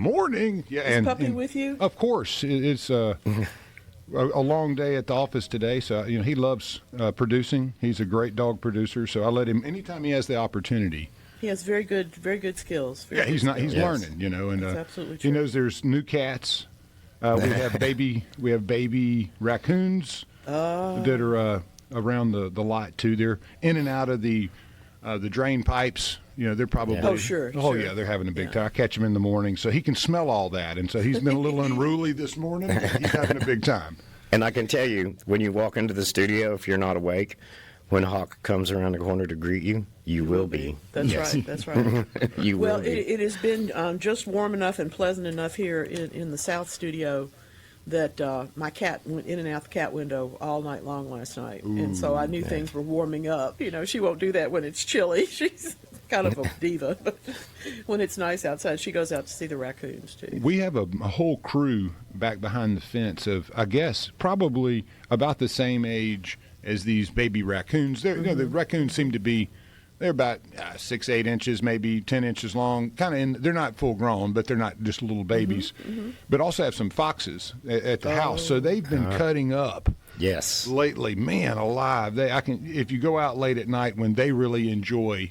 Morning. Yeah, Is Puppy with you? Of course, it's a long day at the office today. So he loves producing. He's a great dog producer. So I let him anytime he has the opportunity. He has very good skills. He's learning. And That's absolutely true. he knows there's new cats. We have baby raccoons that are around the lot too. They're in and out of the drain pipes. They're probably. Oh, sure. Yeah, they're having a big time. I catch them in the morning, so he can smell all that, and so he's been a little unruly this morning. But he's having a big time. And I can tell you, when you walk into the studio, if you're not awake, when Hawk comes around the corner to greet you, you will be. That's right. That's right. You will be. It has been just warm enough and pleasant enough here in the South studio that my cat went in and out the cat window all night long last night. Ooh, and so I knew things were warming up. She won't do that when it's chilly. She's kind of a diva. But when it's nice outside, she goes out to see the raccoons, too. We have a whole crew back behind the fence of, I guess, probably about the same age as these baby raccoons. The raccoons seem to be, they're about 6, 8 inches, maybe 10 inches long. They're not full grown, but they're not just little babies. But also have some foxes at the house. So they've been cutting up. Yes. Lately, man alive. If you go out late at night when they really enjoy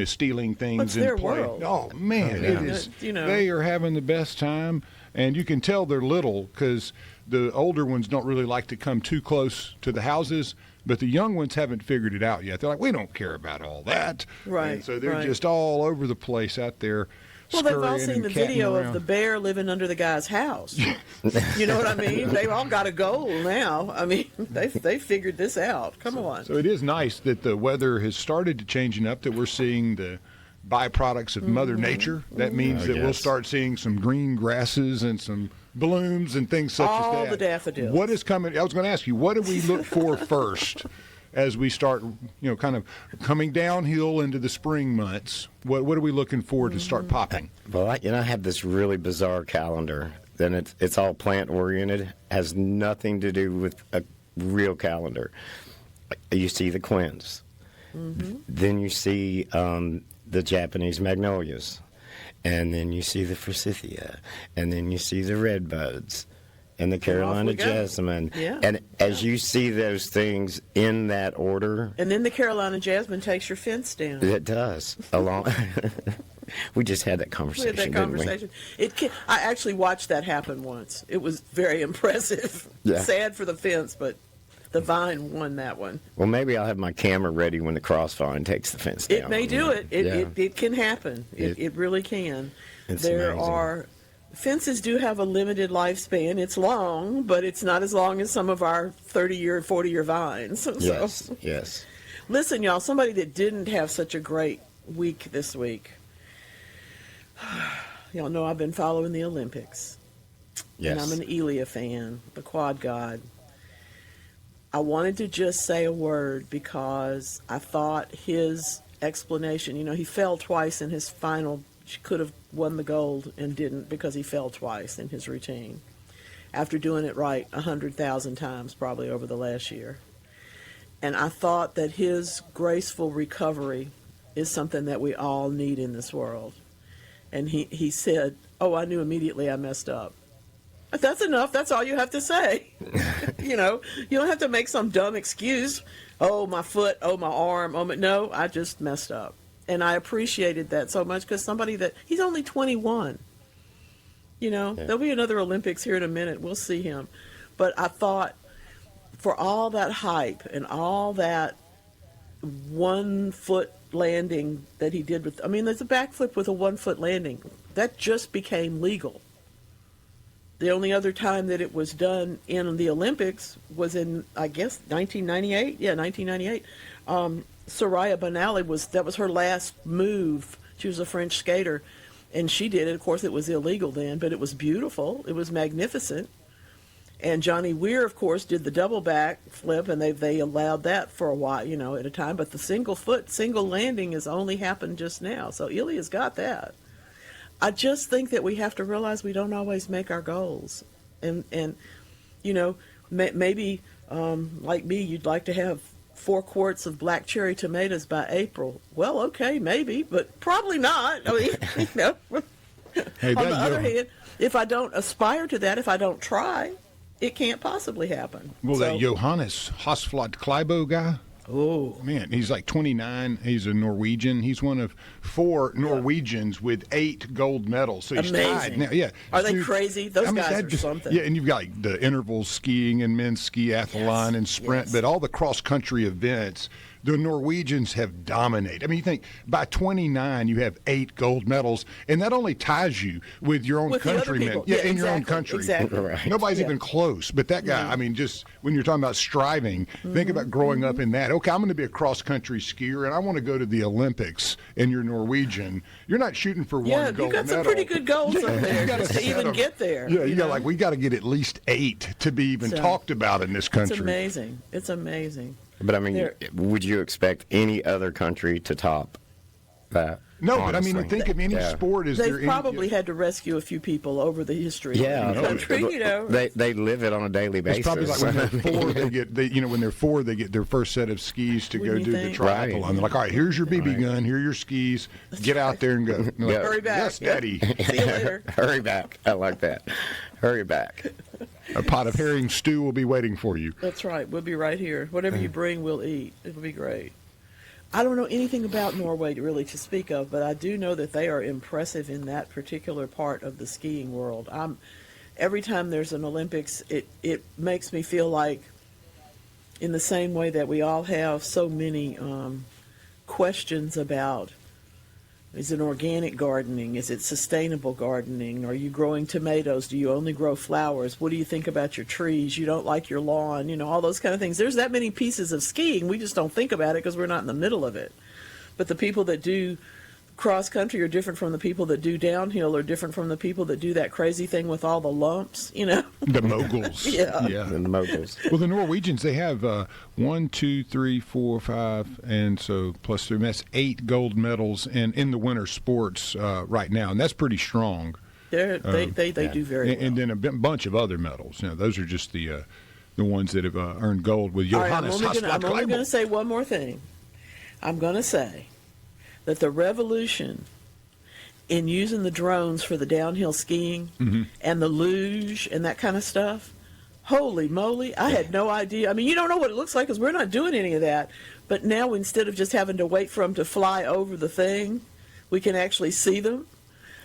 stealing things It's and their play. world. Oh man, it is. They are having the best time, and you can tell they're little because the older ones don't really like to come too close to the houses, but the young ones haven't figured it out yet. They're like, we don't care about all that. Right. And so they're just all over the place out there. Well, they've all seen the video of the bear living under the guy's house. You know what I mean? They've all got a goal now. I mean, they figured this out. Come on. So it is nice that the weather has started to changing up, that we're seeing the byproducts of Mother Nature. That means that we'll start seeing some green grasses and some blooms and things such as that. All the daffodils. What is coming? I was going to ask you, what do we look for first as we start, kind of coming downhill into the spring months? What are we looking for to start popping? Well, I have this really bizarre calendar. Then it's all plant oriented. Has nothing to do with a real calendar. You see the quince. Then you see the Japanese magnolias, and then you see the forsythia, and then you see the redbuds, and the Carolina jasmine. Yeah. And as you see those things in that order. And then the Carolina jasmine takes your fence down. It does. We just had that conversation. We had that conversation. I actually watched that happen once. It was very impressive. Yeah. Sad for the fence, but the vine won that one. Well, maybe I'll have my camera ready when the crossvine takes the fence down. It may do it. It can happen. It really can. There amazing. are fences do have a limited lifespan. It's long, but it's not as long as some of our 30-year, 40-year vines. Yes, yes. Listen, y'all, somebody that didn't have such a great week this week. Y'all know I've been following the Olympics. Yes. And I'm an Elia fan, the quad god. I wanted to just say a word because I thought his explanation, he fell twice in his final. She could have won the gold and didn't because he fell twice in his routine after doing it right 100,000 times probably over the last year. And I thought that his graceful recovery is something that we all need in this world. And he said, I knew immediately I messed up. That's enough. That's all you have to say. You don't have to make some dumb excuse. Oh, my foot. Oh, my arm. No, I just messed up. And I appreciated that so much because he's only 21. There'll be another Olympics here in a minute. We'll see him. But I thought for all that hype and all that 1 foot landing that he did there's a backflip with a 1 foot landing. That just became legal. The only other time that it was done in the Olympics was in, I guess, 1998. Yeah, 1998. Soraya Banali that was her last move. She was a French skater, and she did it. Of course, it was illegal then, but it was beautiful. It was magnificent. And Johnny Weir, of course, did the double back flip, and they allowed that for a while, at a time. But the single landing has only happened just now. So Ilia's got that. I just think that we have to realize we don't always make our goals. And maybe, like me, you'd like to have 4 quarts of black cherry tomatoes by April. Well, okay, maybe, but probably not. I mean, Hey, On the that other hand, if I don't aspire to that, if I don't try, it can't possibly happen. well, that So- Johannes Hasflat Kleibo guy. Oh, Man, he's like 29. He's a Norwegian. He's one of 4 Norwegians with 8 gold medals. So he's tied Amazing. now. Yeah. Are they Dude, crazy? Those guys that are something. Yeah, and you've got like the interval skiing and men's skiathlon and sprint, yes. but all the cross country events, the Norwegians have dominated. I mean, you think by 29 you have 8 gold medals, and that only ties you with your own With the other countrymen. people. Yeah, Yeah, in your own exactly, country. exactly. Right. Nobody's Yeah. even close. But that guy, I mean, just when you're talking about striving, think about growing up in that. Okay, I'm going to be a cross country skier, and I want to go to the Olympics, and you're Norwegian. You're not shooting for yeah, one gold you got medal. some pretty good goals Yeah, up you there gotta just to set even 'em. get there. Yeah, you got know? like we got to get at least 8 to be even So, talked about in this country. It's amazing. It's amazing. But I mean, There- would you expect any other country to top that? No, but I mean, honestly? think of any Yeah. sport. Is there They've any, probably had to rescue a few people over the history Yeah, of the country, you know. they live it on a daily basis. It's probably like when they're 4, when they're 4, they get their first set of skis to go Wouldn't do you the think? triathlon. Right. They're like, all right, here's your BB Right. gun, here are your skis, get out there and go. And they're like, Yeah. Hurry back. Yes, Daddy. See you later. Hurry back! I like that. Hurry back! A pot of herring stew will be waiting for you. That's right. We'll be right here. Whatever you bring, we'll eat. It'll be great. I don't know anything about Norway really to speak of, but I do know that they are impressive in that particular part of the skiing world. Every time there's an Olympics, it makes me feel like, in the same way that we all have so many questions about, is it organic gardening? Is it sustainable gardening? Are you growing tomatoes? Do you only grow flowers? What do you think about your trees? You don't like your lawn? You know, all those kind of things. There's that many pieces of skiing. We just don't think about it because we're not in the middle of it. But the people that do cross country are different from the people that do downhill, or different from the people that do that crazy thing with all the lumps, you know? The moguls. Yeah. And the moguls. Well, the Norwegians, they have 1, 2, 3, 4, 5, and so plus 3. That's 8 gold medals in the winter sports right now, and that's pretty strong. They do very well. And then a bunch of other medals. You know, those are just the ones that have earned gold with All right, Johannes I'm only going to Hasselblad. say one more thing. I'm going to say that the revolution in using the drones for the downhill skiing and the luge and that kind of stuff, holy moly, I had no idea. I mean, you don't know what it looks like because we're not doing any of that. But now, instead of just having to wait for them to fly over the thing, we can actually see them.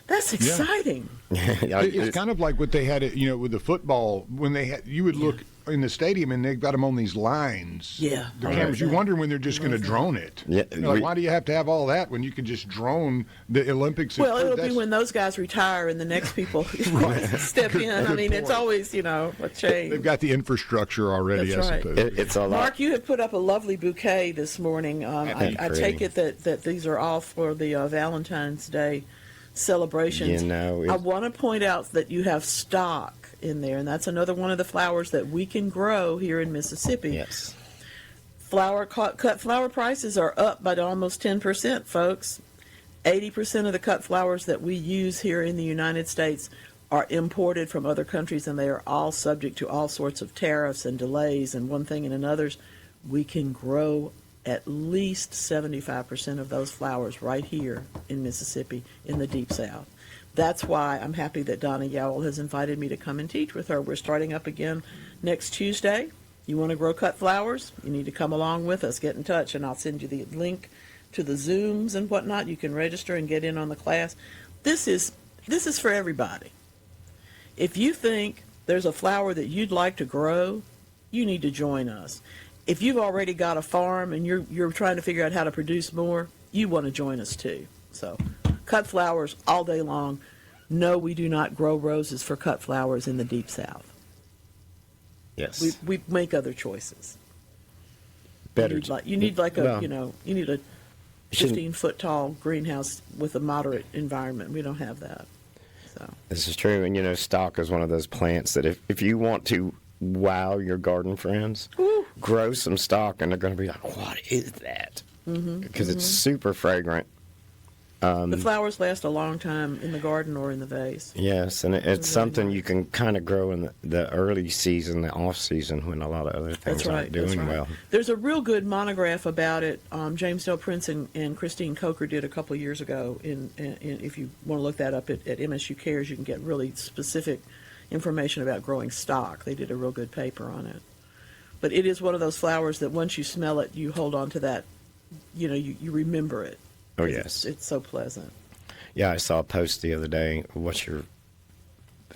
That's exciting. It's kind of like what they had, with the football when they had. You would look in the stadium and they've got them on these lines. Yeah. The I cameras. love You that. wonder when they're just going to drone it. Yeah, Like, why do you have to have all that when you can just drone the Olympics? Well, it'll be when those guys retire and the next people step in. I mean, it's point. always, a change. they've got the infrastructure already. That's I right. suppose. It's a lot. Mark, you have put up a lovely bouquet this morning. I pretty. take it that these are all for the Valentine's Day celebrations. I want to point out that you have stock in there, and that's another one of the flowers that we can grow here in Mississippi. Yes. Cut flower prices are up by almost 10%, folks. 80% of the cut flowers that we use here in the United States are imported from other countries, and they are all subject to all sorts of tariffs and delays and one thing and another's. We can grow at least 75% of those flowers right here in Mississippi in the Deep South. That's why I'm happy that Donna Yowell has invited me to come and teach with her. We're starting up again next Tuesday. You want to grow cut flowers? You need to come along with us. Get in touch, and I'll send you the link to the Zooms and whatnot. You can register and get in on the class. This is for everybody. If you think there's a flower that you'd like to grow, you need to join us. If you've already got a farm and you're trying to figure out how to produce more, you want to join us too. So, cut flowers all day long. No, we do not grow roses for cut flowers in the Deep South. Yes. We make other choices. Better. You need a 15 15-foot tall greenhouse with a moderate environment. We don't have that. So This is true, and stock is one of those plants that if you want to wow your garden friends, grow some stock, and they're going to be like, "What is that?" Because it's super fragrant. The flowers last a long time in the garden or in the vase. Yes, and it's Really something nice. you can kind of grow in the early season, the off season, when a lot of other things That's right. aren't doing That's right. well. There's a real good monograph about it. James Dale Prince and Christine Coker did a couple of years ago. If you want to look that up at MSU Cares, you can get really specific information about growing stock. They did a real good paper on it. But it is one of those flowers that once you smell it, you hold on to that. You remember it. Oh, 'Cause yes. it's so pleasant. Yeah, I saw a post the other day. What's your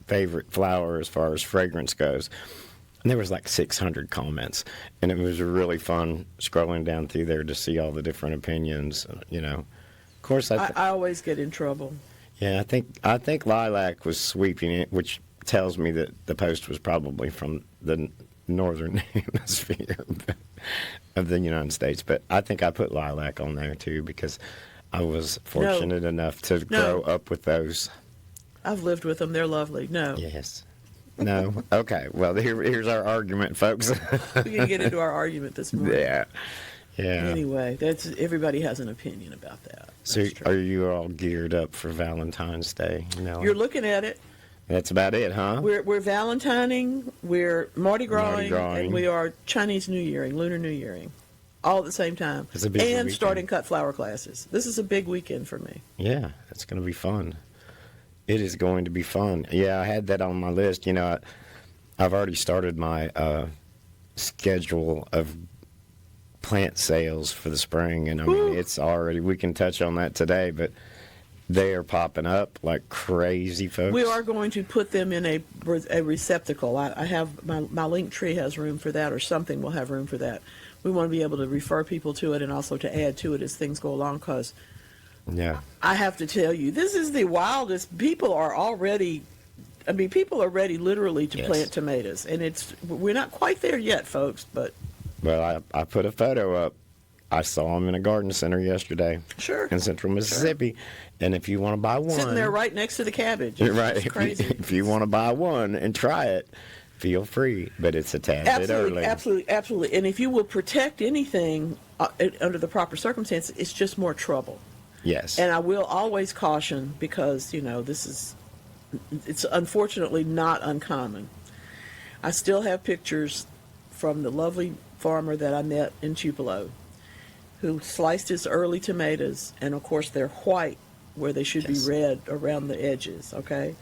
favorite flower as far as fragrance goes? And there was like 600 comments, and it was really fun scrolling down through there to see all the different opinions. Of course, I always get in trouble. yeah, I think lilac was sweeping it, which tells me that the post was probably from the northern hemisphere of the United States. But I think I put lilac on there too because I was fortunate enough to grow up with those. I've lived with them. They're lovely. No. Yes. No. Okay. Well, here's our argument, folks. We're going to get into our argument this morning. Yeah. Yeah. Anyway, everybody has an opinion about that. So, That's true. are you all geared up for Valentine's Day? Nellie? You're looking at it. That's about it, huh? We're Valentining, we're Mardi Gras, Gras-ing. and we are Chinese New Yearing, Lunar New Yearing, all at the same time. It's a busy and weekend. starting cut flower classes. This is a big weekend for me. Yeah, it's going to be fun. It is going to be fun. Yeah, I had that on my list. I've already started my schedule of plant sales for the spring, and I mean, it's already, we can touch on that today, but they are popping up like crazy, folks. We are going to put them in a receptacle. I have my link tree has room for that, or something will have room for that. We want to be able to refer people to it and also to add to it as things go along, because Yeah. I have to tell you, this is the wildest. People are ready literally to Yes. plant tomatoes, and we're not quite there yet, folks, but Well, I put a photo up. I saw them in a garden center yesterday sure. in central Mississippi. And if you want to buy one. Sitting there right next to the cabbage. You're right. It's crazy. If you want to buy one and try it, feel free. But it's a tad bit early. Absolutely. And if you will protect anything under the proper circumstances, it's just more trouble. Yes. And I will always caution, because, it's unfortunately not uncommon. I still have pictures from the lovely farmer that I met in Tupelo, who sliced his early tomatoes, and of course they're white where they should Yes. be red around the edges, okay?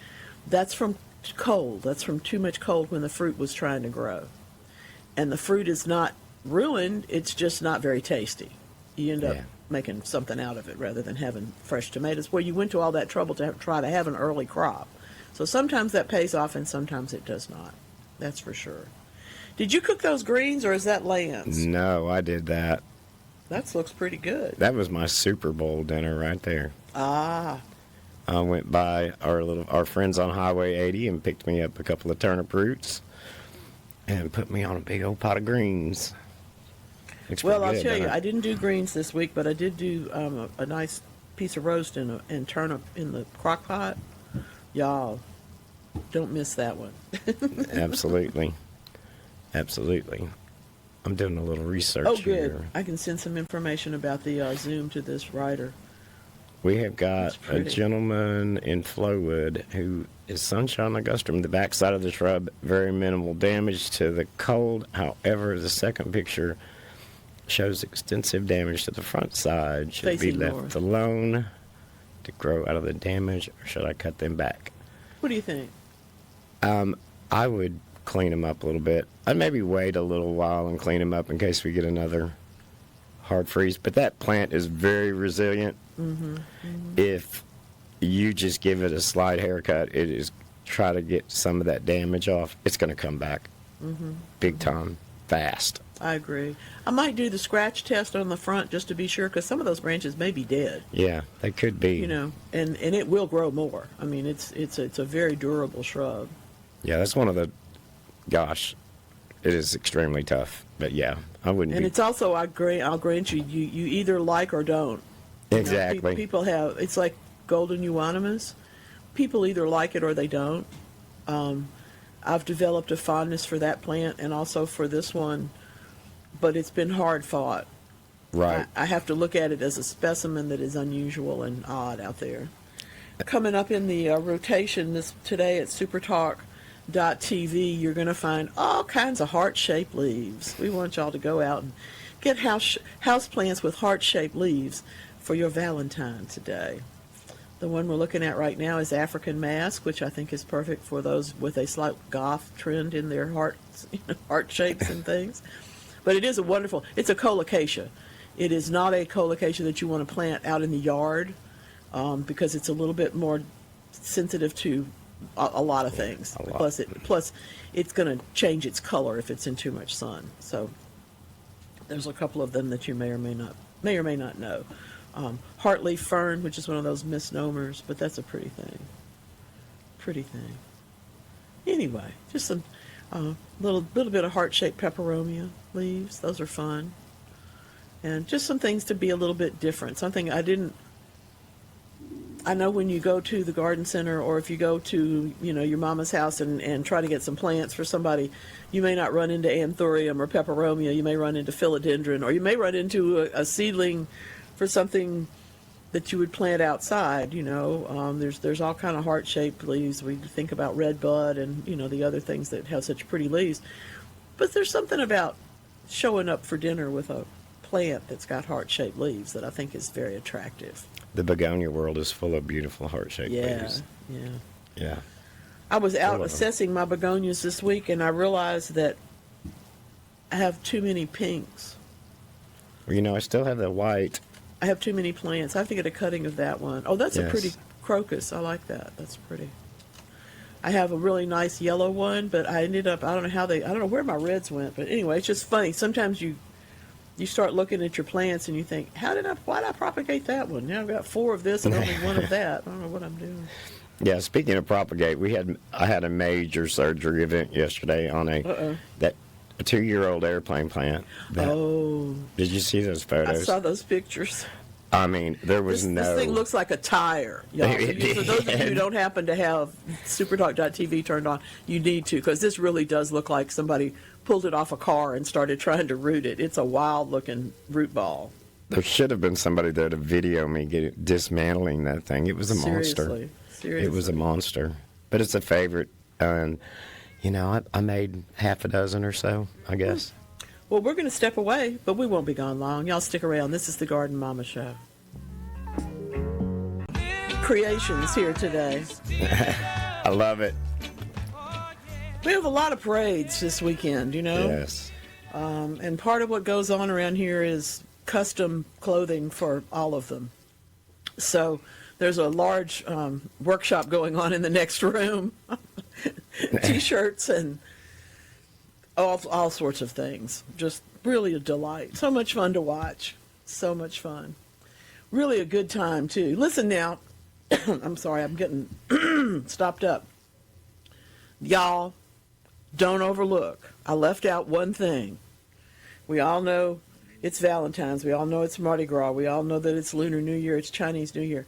That's from cold. That's from too much cold when the fruit was trying to grow. And the fruit is not ruined, it's just not very tasty. You end up Yeah. making something out of it rather than having fresh tomatoes, where you went to all that trouble to try to have an early crop. So sometimes that pays off and sometimes it does not. That's for sure. Did you cook those greens, or is that Lance? No, I did that. That looks pretty good. That was my Super Bowl dinner right there. Ah, I went by our friends on Highway 80 and picked me up a couple of turnip roots and put me on a big old pot of greens. Looks well, pretty I'll good, tell you, doesn't it? I didn't do greens this week, but I did do a nice piece of roast and turnip in the crock pot. Y'all, don't miss that one. Absolutely. Absolutely. I'm doing a little research Oh, good. here. I can send some information about the Zoom to this writer. We have got That's a pretty. gentleman in Flowood who is sunshine ligustrum. The backside of the shrub, very minimal damage to the cold. However, the second picture shows extensive damage to the front side. Should be Facing left north. alone to grow out of the damage, or should I cut them back? What do you think? I would clean them up a little bit. I'd maybe wait a little while and clean them up in case we get another hard freeze. But that plant is very resilient. If you just give it a slight haircut, it is try to get some of that damage off. It's going to come back big time, fast. I agree. I might do the scratch test on the front just to be sure, because some of those branches may be dead. Yeah, they could be. And it will grow more. I mean, it's a very durable shrub. Yeah, that's one of the. Gosh, it is extremely tough. But yeah, I wouldn't And be. it's also, I'll grant you either like or don't. You know, Exactly. people have, it's like golden euonymus. People either like it or they don't. I've developed a fondness for that plant and also for this one, but it's been hard fought. Right. I have to look at it as a specimen that is unusual and odd out there. Coming up in the rotation today at SuperTalk.tv, you're going to find all kinds of heart-shaped leaves. We want y'all to go out and get house plants with heart-shaped leaves for your Valentine today. The one we're looking at right now is African Mask, which I think is perfect for those with a slight goth trend in their hearts, heart shapes and things. But it is it's a colocasia. It is not a colocasia that you want to plant out in the yard because it's a little bit more sensitive to a lot of things. Plus, it's going to change its color if it's in too much sun. So there's a couple of them that you may or may not know. Heartleaf fern, which is one of those misnomers, but that's a pretty thing. Anyway, just some little bit of heart-shaped peperomia leaves. Those are fun. And just some things to be a little bit different. Something I know when you go to the garden center, or if you go to your mama's house and try to get some plants for somebody, you may not run into anthurium or peperomia. You may run into philodendron, or you may run into a seedling for something that you would plant outside. There's all kind of heart-shaped leaves. We think about red bud and the other things that have such pretty leaves. But there's something about showing up for dinner with a plant that's got heart-shaped leaves that I think is very attractive. The begonia world is full of beautiful heart-shaped leaves. Yeah. I was out assessing my begonias this week, and I realized that I have too many pinks. Well, I still have the white. I have too many plants. I have to get a cutting of that one. Oh, that's Yes. a pretty crocus. I like that. That's pretty. I have a really nice yellow one, but I ended up, I don't know where my reds went, but anyway, it's just funny. Sometimes you start looking at your plants and you think, why did I propagate that one? Now I've got 4 of this and only 1 of that. I don't know what I'm doing. Yeah, speaking of propagate, I had a major surgery event yesterday on a 2-year-old airplane plant. Did you see those photos? I saw those pictures. I mean, there was This thing looks like a tire, y'all. For those of you who don't happen to have SuperTalk.tv turned on, you need to, because this really does look like somebody pulled it off a car and started trying to root it. It's a wild-looking root ball. There should have been somebody there to video me dismantling that thing. It was a monster. Seriously. It was a monster. But it's a favorite. And, I made half a dozen or so, I guess. Well, we're going to step away, but we won't be gone long. Y'all stick around. This is the Garden Mama Show. Creations here today. I love it. We have a lot of parades this weekend, Yes. And part of what goes on around here is custom clothing for all of them. So there's a large workshop going on in the next room. T-shirts and all sorts of things. Just really a delight. So much fun to watch. So much fun. Really a good time, too. Listen now. I'm sorry, I'm getting stopped up. Y'all, don't overlook. I left out one thing. We all know it's Valentine's. We all know it's Mardi Gras. We all know that it's Lunar New Year. It's Chinese New Year.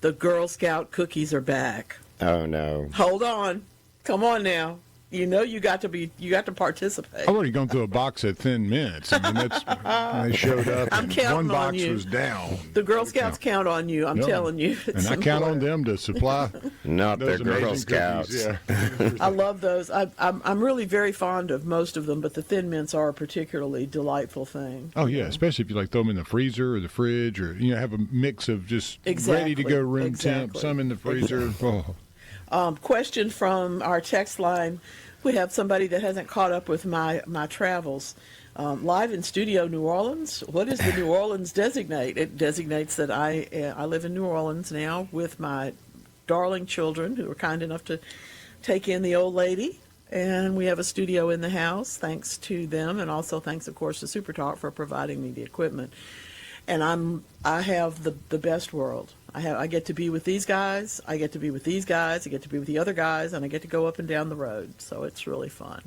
The Girl Scout cookies are back. Oh, no. Hold on. Come on now. You got to participate. I've already gone through a box of Thin Mints. I mean, they showed up. I'm and counting one box on you. was down. The Girl Scouts count on you. I'm telling you. And I count on them to supply. Not those the Girl amazing Scouts. cookies. Yeah. I love those. I'm really very fond of most of them, but the Thin Mints are a particularly delightful thing. Oh yeah, especially if you throw them in the freezer or the fridge, or have a mix of just ready to go room temp. Some in the freezer. Oh. Question from our text line. We have somebody that hasn't caught up with my travels. Live in studio, New Orleans. What does the New Orleans designate? It designates that I live in New Orleans now with my darling children who are kind enough to take in the old lady. And we have a studio in the house, thanks to them, and also thanks, of course, to SuperTalk for providing me the equipment. And I have the best world. I get to be with these guys. I get to be with these guys. I get to be with the other guys, and I get to go up and down the road. So it's really fun.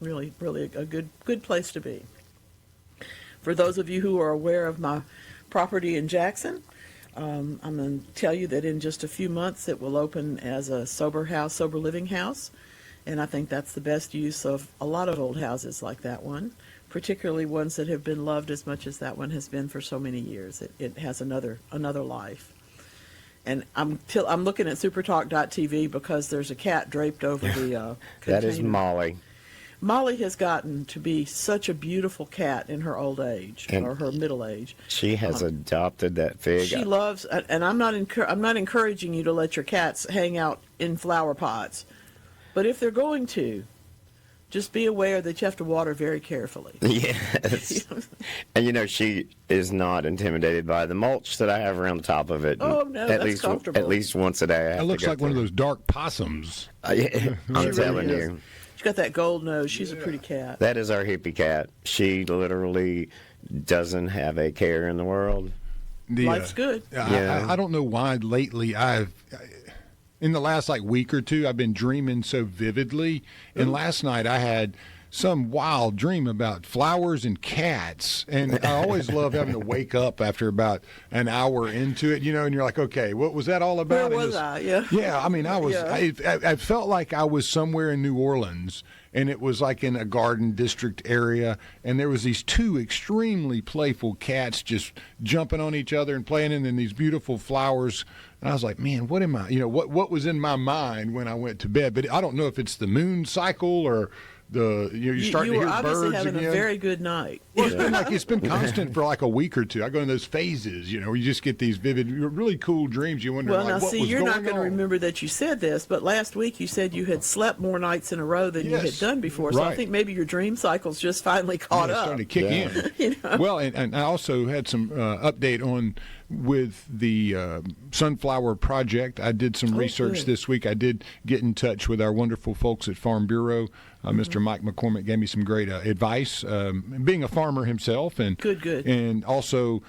Really, really a good place to be. For those of you who are aware of my property in Jackson, I'm going to tell you that in just a few months it will open as a sober living house. And I think that's the best use of a lot of old houses like that one. particularly ones that have been loved as much as that one has been for so many years. It has another life. And I'm looking at SuperTalk.tv because there's a cat draped over the container. That is Molly. Molly has gotten to be such a beautiful cat in her old age, or her middle age. She has adopted that fig. She loves, and I'm not encouraging you to let your cats hang out in flower pots, but if they're going to, just be aware that you have to water very carefully. Yes. And she is not intimidated by the mulch that I have around the top of it. Oh, no, that's comfortable. At least once a day I have It looks to go like one of through. those dark possums. I'm telling is. you. She's got that gold nose. She's a pretty cat. That is our hippie cat. She literally doesn't have a care in the world. Life's good. Yeah. I don't know why lately in the last week or two, I've been dreaming so vividly. And last night I had some wild dream about flowers and cats. And I always love having to wake up after about an hour into it, and you're like, okay, what was that all about? Where was I? Yeah. Yeah, I mean, I was. Yeah. I felt like I was somewhere in New Orleans, and it was like in a garden district area, and there was these two extremely playful cats just jumping on each other and playing, and then these beautiful flowers. And I was like, man, what am I? What was in my mind when I went to bed? But I don't know if it's the moon cycle or you're starting you to were hear obviously birds having again. a very good night. Well, it's been constant for a week or two. I go in those phases, where you just get these vivid, really cool dreams. You wonder, Well, now what see, was you're going not going to on? remember that you said this, but last week you said you had slept more nights in a row than you had Yes. done before. So I Right. think maybe your dream cycle's just finally caught It's up. starting to kick in. Well, and I also had some update on with the Sunflower Project. I did some research good. this week. I did get in touch with our wonderful folks at Farm Bureau. Mr. Mike McCormick gave me some great advice, being a farmer himself, and Good. and also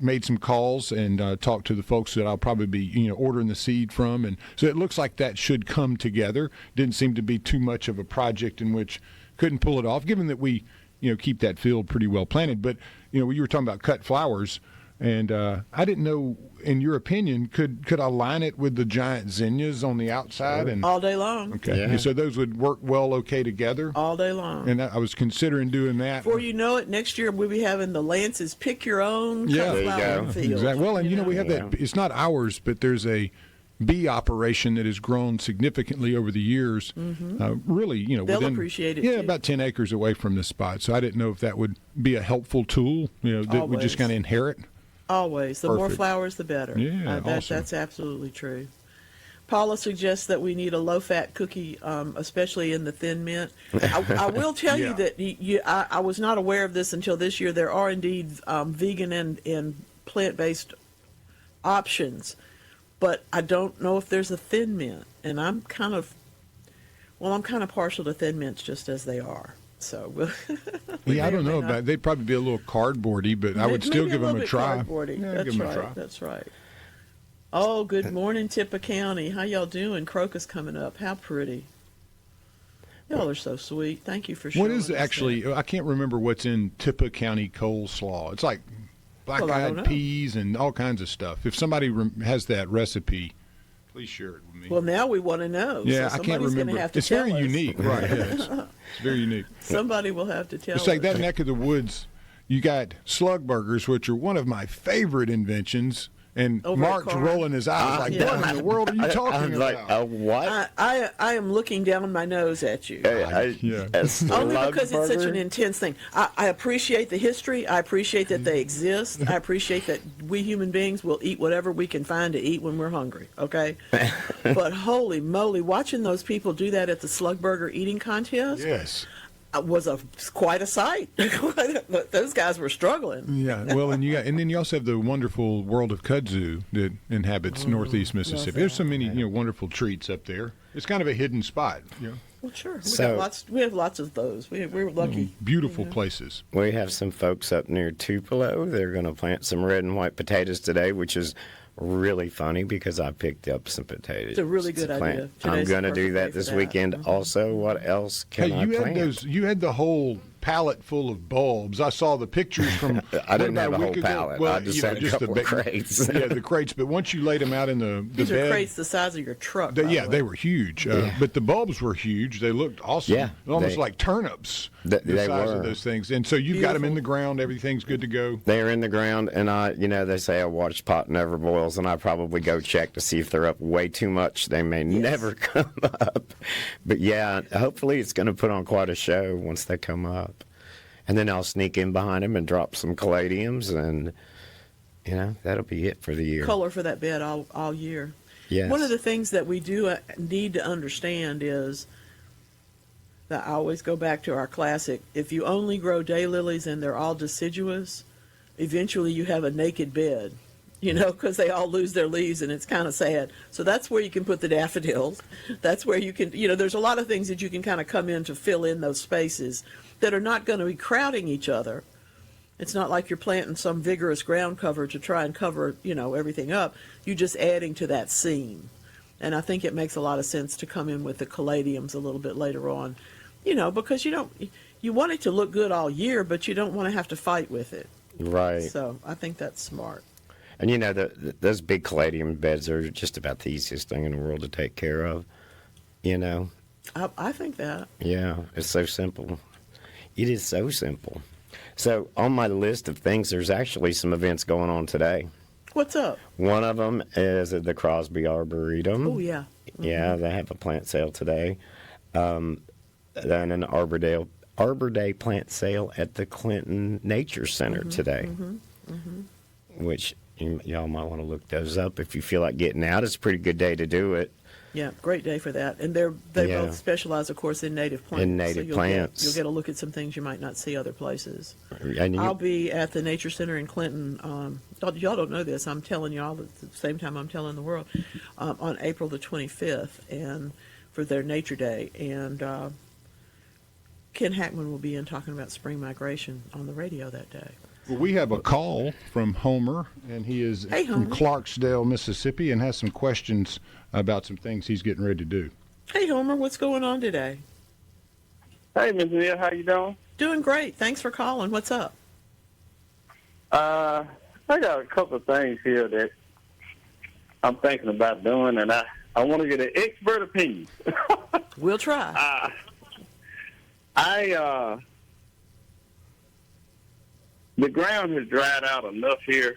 made some calls and talked to the folks that I'll probably be ordering the seed from, and so it looks like that should come together. Didn't seem to be too much of a project in which couldn't pull it off, given that we keep that field pretty well planted. But you were talking about cut flowers. And I didn't know, in your opinion, could I line it with the giant zinnias on the outside? And All day long. okay, Yeah. so those would work well, okay, together. All day long. And I was considering doing that. Before you know it, next year we'll be having the Lance's pick your own Yeah. cut There you flower go. field. Exactly. Well, and you we have that. It's not ours, but there's a bee operation that has grown significantly over the years. Really, They'll within, appreciate it, Yeah, too. about 10 acres away from this spot. So I didn't know if that would be a helpful tool. That we Always. just kind of inherit. Always. The more Perfect. flowers, the better. Yeah, awesome. That's absolutely true. Paula suggests that we need a low-fat cookie, especially in the thin mint. I will tell you that I was not aware of this until this year. There are indeed vegan and plant-based options, but I don't know if there's a thin mint. And I'm kind of partial to thin mints just as they are. So we I may or don't may know not. about. They'd probably be a little cardboardy, but I would still Maybe give them little a bit try. cardboardy. Yeah, That's give them right. a try. That's right. Oh, good morning, Tippah County. How y'all doing? Crocus coming up. How pretty. Y'all are so sweet. Thank you for showing What is us actually? that. I can't remember what's in Tippah County coleslaw. It's like Well, I don't black-eyed know. peas and all kinds of stuff. If somebody has that recipe, please share it with me. Well, now we want to know. yeah, so I can't somebody's remember. Gonna have to It's tell very us. unique, right? Yeah, it's very unique. Somebody will have to tell It's like us. that neck of the woods. You got slug burgers, which are one of my favorite inventions. And Over at Mark's Carr. rolling his eyes like, yeah. what in the world are you talking I'm like, about? what? I am looking down my nose at you. Yeah. A slug Only because it's such burger? an intense thing. I appreciate the history. I appreciate that they exist. I appreciate that we human beings will eat whatever we can find to eat when we're hungry, okay? But holy moly, watching those people do that at the slug burger eating contest Yes. was quite a sight. Those guys were struggling. Yeah, well, and then you also have the wonderful world of kudzu that inhabits northeast Mississippi. There's so many wonderful treats up there. It's kind of a hidden spot. Well, sure. So- We have lots of those. We're lucky. Beautiful places. We have some folks up near Tupelo. They're going to plant some red and white potatoes today, which is really funny because I picked up some potatoes. It's a really good to plant. idea. I'm Today's going the to do perfect day that for this that. weekend. Also, what else can I you plant? had you had the whole pallet full of bulbs. I saw the pictures from I didn't have a about whole week ago. pallet. Well, I just had a couple of crates. Yeah, the crates. But once you laid them out in the These bed, are crates the size of your truck. by the way. they were huge. Yeah. But the bulbs were huge. They looked awesome. Yeah, Almost they- like turnips. They the size were. of those things. And so you've got them in the ground. Everything's good to go. They're in the ground, and they say a watch pot never boils, and I probably go check to see if they're up way too much. They may never come up. But yeah, hopefully it's going to put on quite a show once they come up. And then I'll sneak in behind them and drop some caladiums, and, that'll be it for the year. Color for that bed all year. Yes. One of the things that we do need to understand is that I always go back to our classic. If you only grow daylilies and they're all deciduous, eventually you have a naked bed, because they all lose their leaves and it's kind of sad. So that's where you can put the daffodils. That's where you can, there's a lot of things that you can kind of come in to fill in those spaces that are not going to be crowding each other. It's not like you're planting some vigorous ground cover to try and cover, everything up. You're just adding to that seam. And I think it makes a lot of sense to come in with the caladiums a little bit later on, because you want it to look good all year, but you don't want to have to fight with it. Right. So I think that's smart. And those big caladium beds are just about the easiest thing in the world to take care of. I think that. Yeah, it's so simple. It is so simple. So on my list of things, there's actually some events going on today. What's up? One of them is at the Crosby Arboretum. Oh, yeah. Mm-hmm. Yeah, they have a plant sale today. Then an Arbor Day plant sale at the Clinton Nature Center today, which y'all might want to look those up if you feel like getting out. It's a pretty good day to do it. Yeah, great day for that. And they both specialize, of course, in native plants. In native plants. You'll get a look at some things you might not see other places. And I'll be at the Nature Center in Clinton. Y'all don't know this. I'm telling y'all at the same time I'm telling the world. On April the 25th, and for their Nature Day. And Ken Hackman will be in talking about spring migration on the radio that day. Well, we have a call from Homer, and he is from Clarksdale, Mississippi, and has some questions about some things he's getting ready to do. Hey, Homer, what's going on today? Hey, Ms. Neal, how you doing? Doing great. Thanks for calling. What's up? I got a couple of things here that I'm thinking about doing, and I want to get an expert opinion. We'll try. The ground has dried out enough here,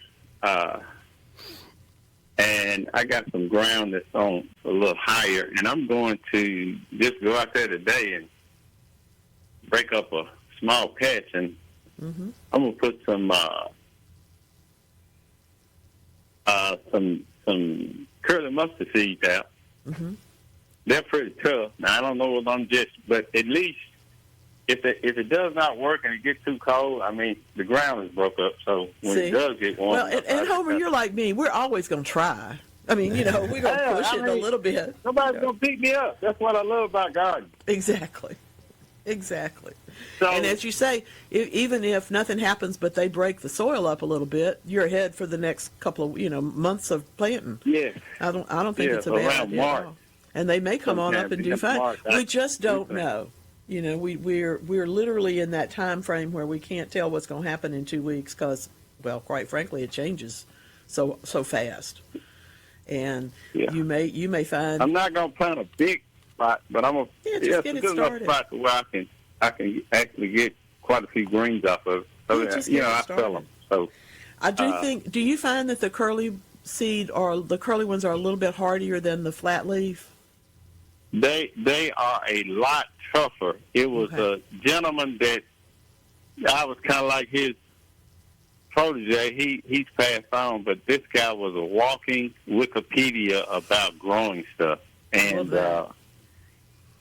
and I got some ground that's on a little higher, and I'm going to just go out there today and break up a small patch, and I'm going to put some curly mustard seeds out. They're pretty tough. Now, I don't know what but at least if it does not work and it gets too cold, I mean, the ground is broke up. So when it does get warm, and Homer, you're like me. We're always going to try. I mean, we're going to push it a little bit. Nobody's going to beat me up. That's what I love about gardening. Exactly. So, And as you say, even if nothing happens but they break the soil up a little bit, you're ahead for the next couple of months of planting. yeah. I don't think it's a bad around idea March. at all. And they may come on up and do fine. March, We just don't know. We're literally in that time frame where we can't tell what's going to happen in 2 weeks because, well, quite frankly, it changes so fast. And you may find I'm not going to plant a big spot, but I'm going to just get a it good enough started. spot to where I can actually get quite a few greens off of it. So just get it I started. sell them. So I do think. Do you find that the curly seed or the curly ones are a little bit hardier than the flat leaf? they are a lot tougher. It was a gentleman that I was kind of like his protege. He's passed on, but this guy was a walking Wikipedia about growing stuff. And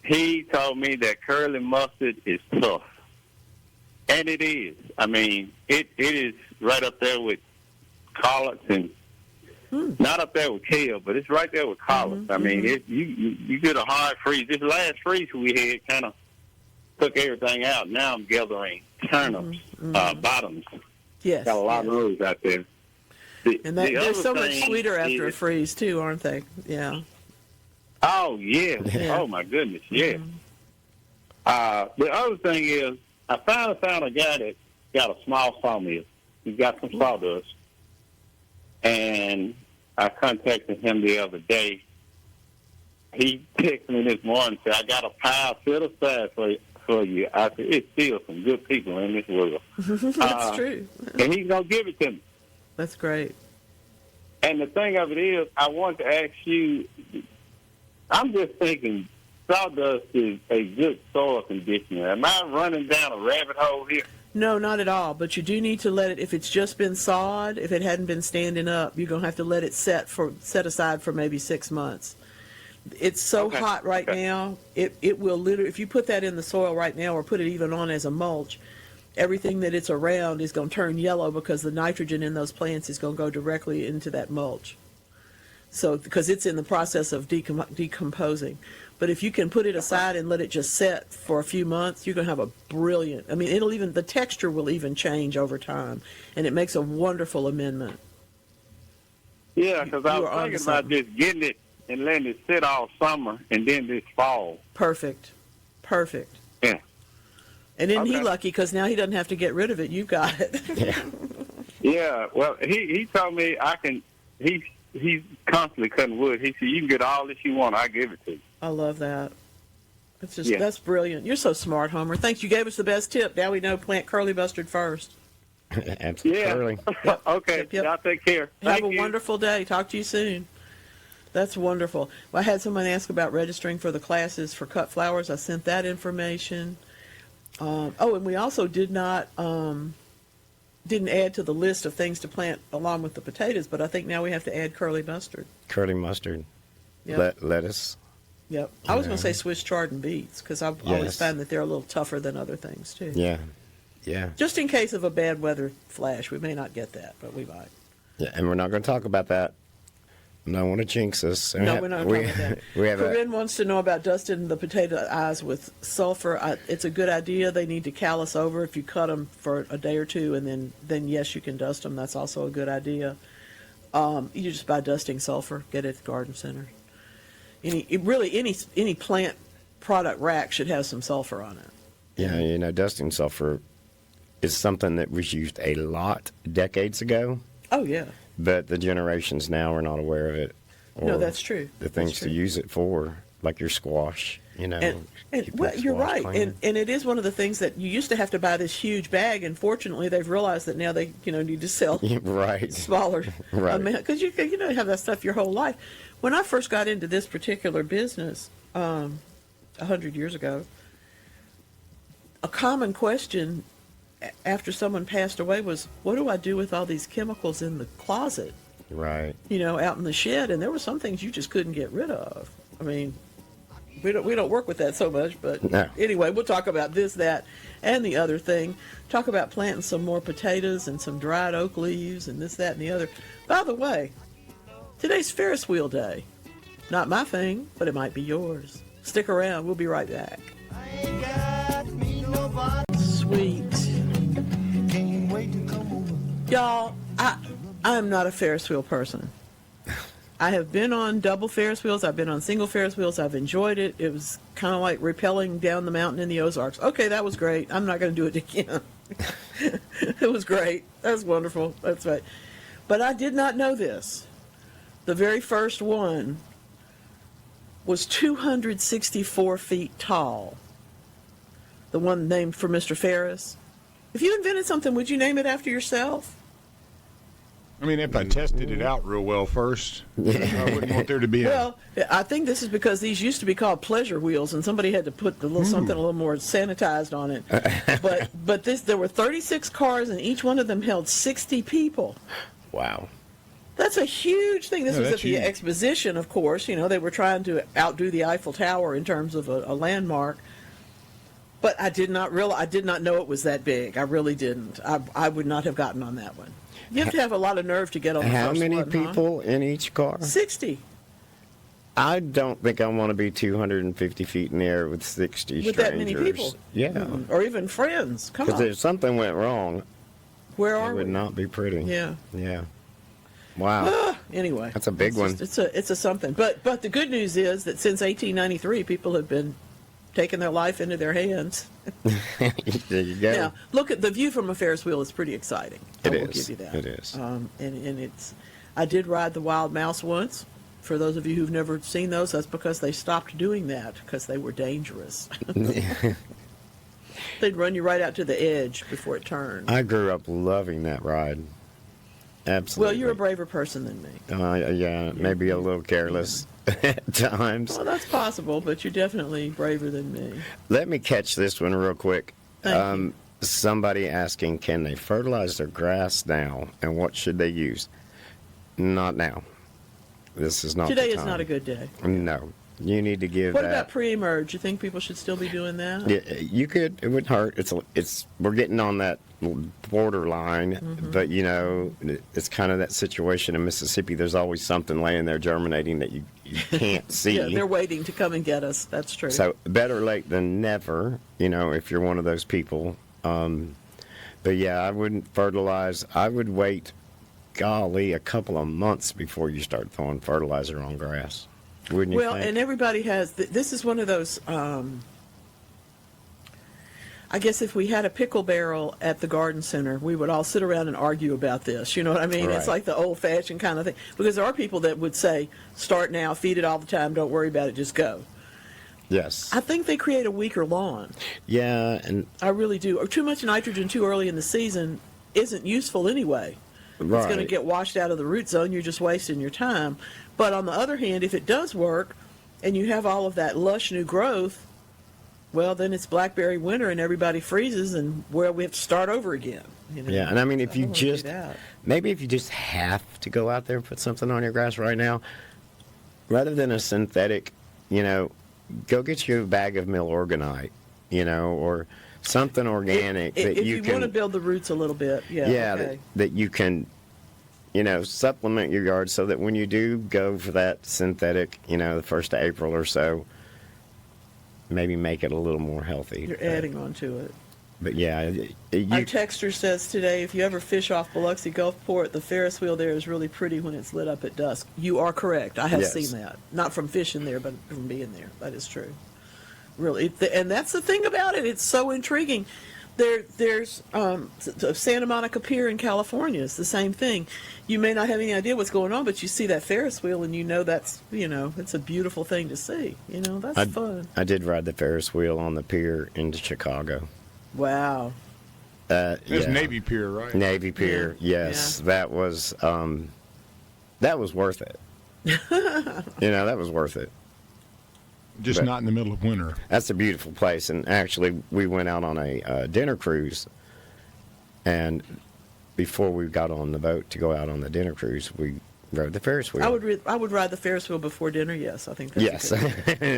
he told me that curly mustard is tough. And it is. I mean, it is right up there with collards and not up there with kale, but it's right there with collards. I mean, you get a hard freeze. This last freeze we had kind of took everything out. Now I'm gathering turnips, bottoms. Yes. Got a lot of those out there. And they're so much sweeter after a freeze, too, aren't they? Yeah. Oh, yeah. Oh, my goodness, yeah. The other thing is, I finally found a guy that got a small sawmill. He's got some sawdust. And I contacted him the other day. He texted me this morning and said, I got a pile set aside for you. I said, it's still some good people in this world. That's true. And he's going to give it to me. That's great. And the thing of it is, I want to ask you, I'm just thinking sawdust is a good soil conditioner. Am I running down a rabbit hole here? No, not at all. But you do need to let it, if it's just been sawed, if it hadn't been standing up, you're going to have to let it set aside for maybe 6 months. It's so hot right now, it will literally, if you put that in the soil right now or put it even on as a mulch, everything that it's around is going to turn yellow because the nitrogen in those plants is going to go directly into that mulch. So, because it's in the process of decomposing. But if you can put it aside and let it just set for a few months, you're going to have a brilliant, I mean, the texture will even change over time, and it makes a wonderful amendment. Yeah, because I was thinking about just getting it and letting it sit all summer and then this fall. Perfect. Yeah. And isn't he lucky because now he doesn't have to get rid of it. You've got it. Yeah. Well, he told me I can. He's constantly cutting wood. He said you can get all that you want. I give it to you. I love that. It's just that's brilliant. You're so smart, Homer. Thanks. You gave us the best tip. Now we know plant curly mustard first. Absolutely. Yep. Okay. Yep. Y'all take care. Have a wonderful day. Talk to you soon. That's wonderful. Well, I had someone ask about registering for the classes for cut flowers. I sent that information. And we also didn't add to the list of things to plant along with the potatoes, but I think now we have to add curly mustard. Curly mustard. Yep. Lettuce. Yep. I was going to say Swiss chard and beets because I've always found that they're a little tougher than other things too. Yeah. Just in case of a bad weather flash, we may not get that, but we might. Yeah, and we're not going to talk about that. I don't want to jinx us. No, we're not talking about that. Corinne wants to know about dusting the potato eyes with sulfur. It's a good idea. They need to callus over if you cut them for a day or two, and then yes, you can dust them. That's also a good idea. You just buy dusting sulfur. Get it at the garden center. Any plant product rack should have some sulfur on it. Yeah, dusting sulfur is something that was used a lot decades ago. Oh, yeah. But the generations now are not aware of it. No, that's true. The things to use it for, like your squash, And you're right. And it is one of the things that you used to have to buy this huge bag, and fortunately they've realized that now they need to sell smaller amount, because you have that stuff your whole life. When I first got into this particular business 100 years ago, a common question after someone passed away was, what do I do with all these chemicals in the closet? Right. Out in the shed, and there were some things you just couldn't get rid of. I mean, we don't work with that so much, but anyway, we'll talk about this, that, and the other thing. Talk about planting some more potatoes and some dried oak leaves and this, that, and the other. By the way, today's Ferris wheel day. Not my thing, but it might be yours. Stick around. We'll be right back. Sweet. Y'all, I'm not a Ferris wheel person. I have been on double Ferris wheels. I've been on single Ferris wheels. I've enjoyed it. It was kind of like rappelling down the mountain in the Ozarks. Okay, that was great. I'm not going to do it again. It was great. That was wonderful. That's right. But I did not know this. The very first one was 264 feet tall. The one named for Mr. Ferris. If you invented something, would you name it after yourself? I mean, if I tested it out real well first, I wouldn't want there to be Well, I think this is because these used to be called pleasure wheels, and somebody had to put something a little more sanitized on it. But there were 36 cars, and each one of them held 60 people. Wow. That's a huge thing. This was at the huge. exposition, of course. They were trying to outdo the Eiffel Tower in terms of a landmark. But I did not know it was that big. I really didn't. I would not have gotten on that one. You have to have a lot of nerve to get on the How first many one, people in each car? 60. I don't think I want to be 250 feet in the air with 60 With strangers. that many people. Yeah. Or even friends. Come Because on. if something went wrong, Where it are would we? not be pretty. Yeah. Yeah. Wow. Anyway. That's a big one. It's a something. But the good news is that since 1893, people have been taking their life into their hands. There you go. Now, look at the view from a Ferris wheel is pretty exciting. I It will is. give you that. It is. And it's. I did ride the Wild Mouse once. For those of you who've never seen those, that's because they stopped doing that because they were dangerous. They'd run you right out to the edge before it turned. I grew up loving that ride. Absolutely. Well, you're a braver person than me. Yeah, maybe a little careless at times. Well, that's possible, but you're definitely braver than me. Let me catch this one real quick. Thank you. Somebody asking, can they fertilize their grass now, and what should they use? Not now. This is not Today the is time. not a good day. No. You need to give What that. about pre-emerge? You think people should still be doing that? Yeah, you could. It wouldn't hurt. It's. We're getting on that borderline, Mm-hmm. but you know, it's kind of that situation in Mississippi. There's always something laying there germinating that you can't see. Yeah, they're waiting to come and get us. That's true. So better late than never. You know, if you're one of those people. But yeah, I wouldn't fertilize. I would wait, golly, a couple of months before you start throwing fertilizer on grass. Wouldn't you Well, think? and everybody has. This is one of those. I guess if we had a pickle barrel at the garden center, we would all sit around and argue about this. You know what I mean? It's Right. like the old-fashioned kind of thing. Because there are people that would say, "Start now, feed it all the time, don't worry about it, just go." Yes. I think they create a weaker lawn. Yeah, and I really do. Or too much nitrogen too early in the season isn't useful anyway. right. It's going to get washed out of the root zone. You're just wasting your time. But on the other hand, if it does work and you have all of that lush new growth, well, then it's blackberry winter and everybody freezes and, well, we have to start over again. You know? Yeah, and I mean, if I you don't wanna do just, that. maybe if you just have to go out there and put something on your grass right now, rather than a synthetic, you know, go get you a bag of Milorganite, you know, or something organic that If you you can, want to build the roots a little bit, yeah, okay. that you can, you know, supplement your yard so that when you do go for that synthetic, you know, the 1st of April or so, maybe make it a little more healthy. You're adding on to it. But yeah, Our you, texter says today, if you ever fish off Biloxi Gulfport, the Ferris wheel there is really pretty when it's lit up at dusk. You are correct. I have Yes. seen that. Not from fishing there, but from being there. That is true. Really. And that's the thing about it. It's so intriguing. There's Santa Monica Pier in California. It's the same thing. You may not have any idea what's going on, but you see that Ferris wheel and you know that's, you know, it's a beautiful thing to see. You know, that's fun. I did ride the Ferris wheel on the pier into Chicago. Wow. It's Yeah. Navy Pier, right? Navy Pier, Yeah, yes, that was worth it. You know, that was worth it. Just But- not in the middle of winter. That's a beautiful place, and actually, we went out on a dinner cruise, and before we got on the boat to go out on the dinner cruise, we rode the Ferris wheel. I would ride the Ferris wheel before dinner. Yes, I think that's Yes, a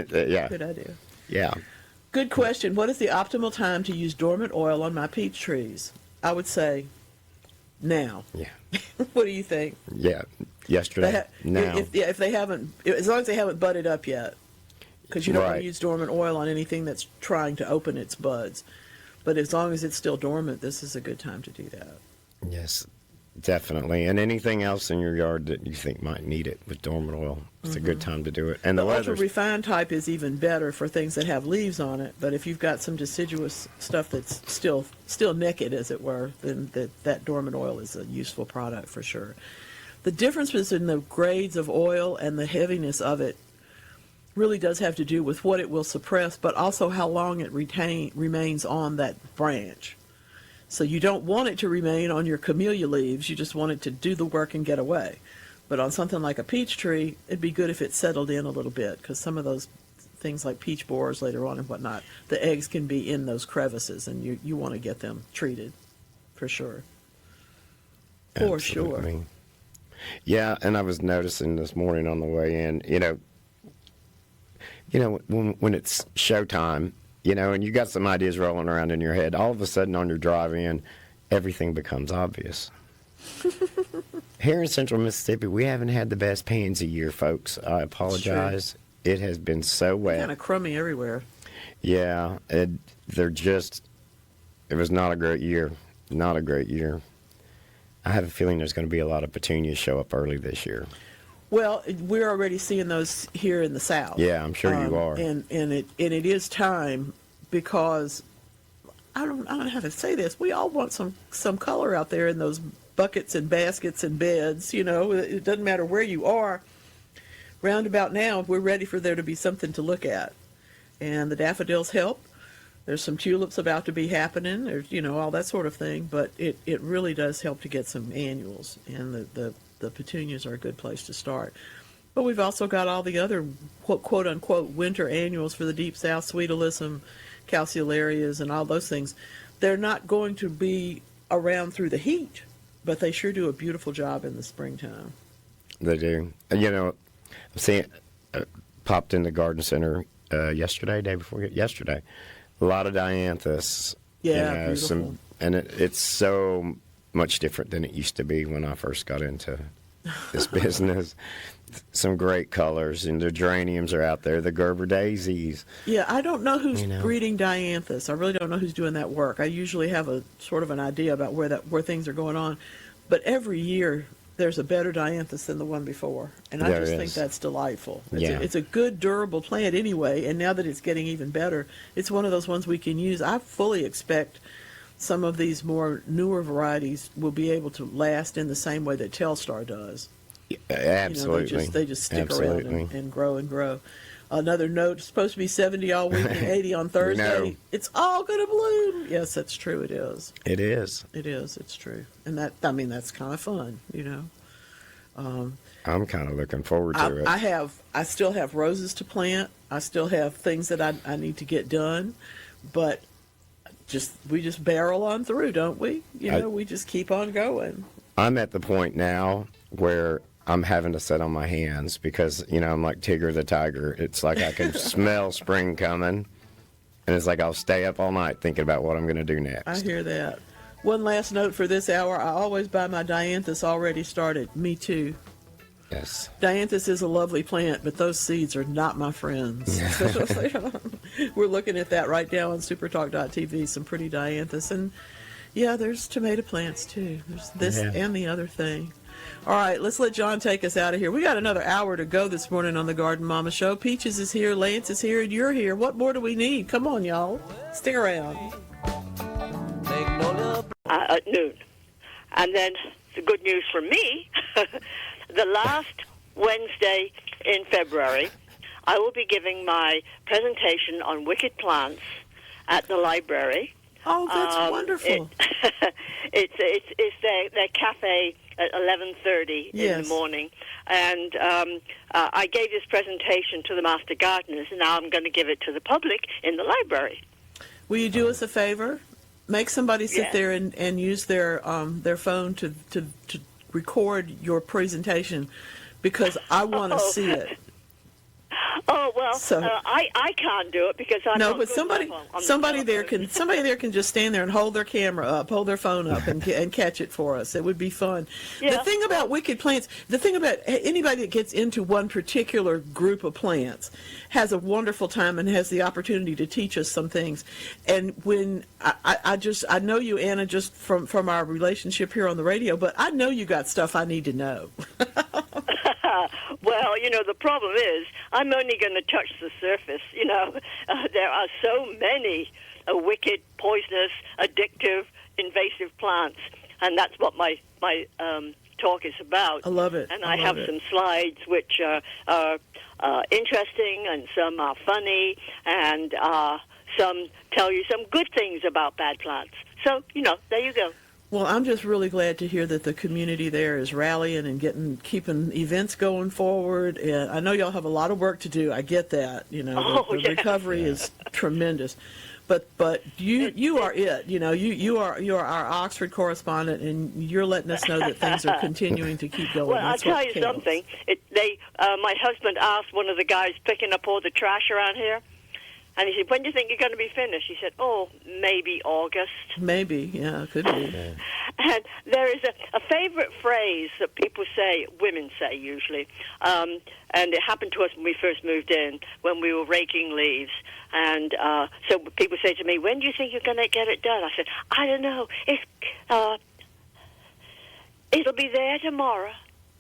good, yeah, good idea. yeah. Good question. What is the optimal time to use dormant oil on my peach trees? I would say now. Yeah, What do you think? yeah. Yesterday, now. If they haven't, as long as they haven't budded up yet, because you don't want Right. to use dormant oil on anything that's trying to open its buds. But as long as it's still dormant, this is a good time to do that. Yes, definitely. And anything else in your yard that you think might need it with dormant oil, it's a good time to do it. And The the ultra weather's refined type is even better for things that have leaves on it. But if you've got some deciduous stuff that's still naked, as it were, then that dormant oil is a useful product for sure. The difference between the grades of oil and the heaviness of it really does have to do with what it will suppress, but also how long it remains on that branch. So you don't want it to remain on your camellia leaves. You just want it to do the work and get away. But on something like a peach tree, it'd be good if it settled in a little bit, because some of those things like peach borers later on and whatnot, the eggs can be in those crevices, and you want to get them treated for sure. For sure. Absolutely. Yeah, and I was noticing this morning on the way in, you know, when it's showtime, you know, and you got some ideas rolling around in your head, all of a sudden on your drive in, everything becomes obvious. Here in central Mississippi, we haven't had the best pansy year, folks. I apologize. It has been so wet. Kind of crummy everywhere. Yeah, it was not a great year. Not a great year. I have a feeling there's going to be a lot of petunias show up early this year. Well, we're already seeing those here in the South. Yeah, I'm sure you are. And it is time, because I don't know how to say this. We all want some color out there in those buckets and baskets and beds. You know, it doesn't matter where you are. Round about now, we're ready for there to be something to look at, and the daffodils help. There's some tulips about to be happening. There's, you know, all that sort of thing. But it really does help to get some annuals, and the petunias are a good place to start. But we've also got all the other quote unquote winter annuals for the Deep South, sweet alyssum, calceolarias, and all those things. They're not going to be around through the heat, but they sure do a beautiful job in the springtime. They do. And, you know, I'm seeing, popped in the garden center day before yesterday. A lot of dianthus. Yeah, beautiful. And it's so much different than it used to be when I first got into this business. Some great colors, and the geraniums are out there, the Gerber daisies. Yeah, I don't know who's breeding dianthus. I really don't know who's doing that work. I usually have a sort of an idea about where things are going on, but every year there's a better dianthus than the one before, and I just think that's delightful. It's a good, durable plant anyway, and now that it's getting even better, it's one of those ones we can use. I fully expect some of these more newer varieties will be able to last in the same way that Telstar does. Absolutely. You know, they just stick around and grow and grow. Another note, it's supposed to be 70 all week and 80 on Thursday. No. It's all going to bloom. Yes, that's true. It is. It is. It is. It's true. And that's kind of fun, you know. I'm kind of looking forward to it. I still have roses to plant. I still have things that I need to get done, but we just barrel on through, don't we? You know, we just keep on going. I'm at the point now where I'm having to sit on my hands because, you know, I'm like Tigger the Tiger. It's like I can smell spring coming, and it's like I'll stay up all night thinking about what I'm going to do next. I hear that. One last note for this hour. I always buy my dianthus already started. Me too. Yes. Dianthus is a lovely plant, but those seeds are not my friends. We're looking at that right now on SuperTalk.tv, some pretty dianthus. And, yeah, there's tomato plants, too. There's this and the other thing. All right, let's let John take us out of here. We got another hour to go this morning on the Garden Mama Show. Peaches is here, Lance is here, and you're here. What more do we need? Come on, y'all. Stick around. At noon. And then the good news for me, the last Wednesday in February, I will be giving my presentation on wicked plants at the library. Oh, that's wonderful. It's their cafe at 11:30 in the morning. And I gave this presentation to the master gardeners, and now I'm going to give it to the public in the library. Will you do us a favor? Make somebody sit there and use their phone to record your presentation, because I want to see it. Oh well, I can't do it because I'm no, but somebody there can just stand there and hold their camera up, hold their phone up, and catch it for us. It would be fun. Yeah. The thing about wicked plants, the thing about anybody that gets into one particular group of plants has a wonderful time and has the opportunity to teach us some things. And when I know you, Anna, just from our relationship here on the radio, but I know you got stuff I need to know. Well, you know, the problem is I'm only going to touch the surface. You know, there are so many wicked, poisonous, addictive, invasive plants, and that's what my talk is about. I love it. And I have some slides which are interesting, and some are funny, and some tell you some good things about bad plants. So, you know, there you go. Well, I'm just really glad to hear that the community there is rallying and keeping events going forward. And I know y'all have a lot of work to do. I get that. You know, the recovery is tremendous. But you are it. You know, you are our Oxford correspondent, and you're letting us know that things are continuing to keep going. Well, I'll tell you something. My husband asked one of the guys picking up all the trash around here. And he said, when do you think you're going to be finished? He said, maybe August. Maybe, yeah, could be. And there is a favorite phrase that people say, women say usually, and it happened to us when we first moved in, when we were raking leaves. And so people say to me, when do you think you're going to get it done? I said, I don't know. It'll be there tomorrow.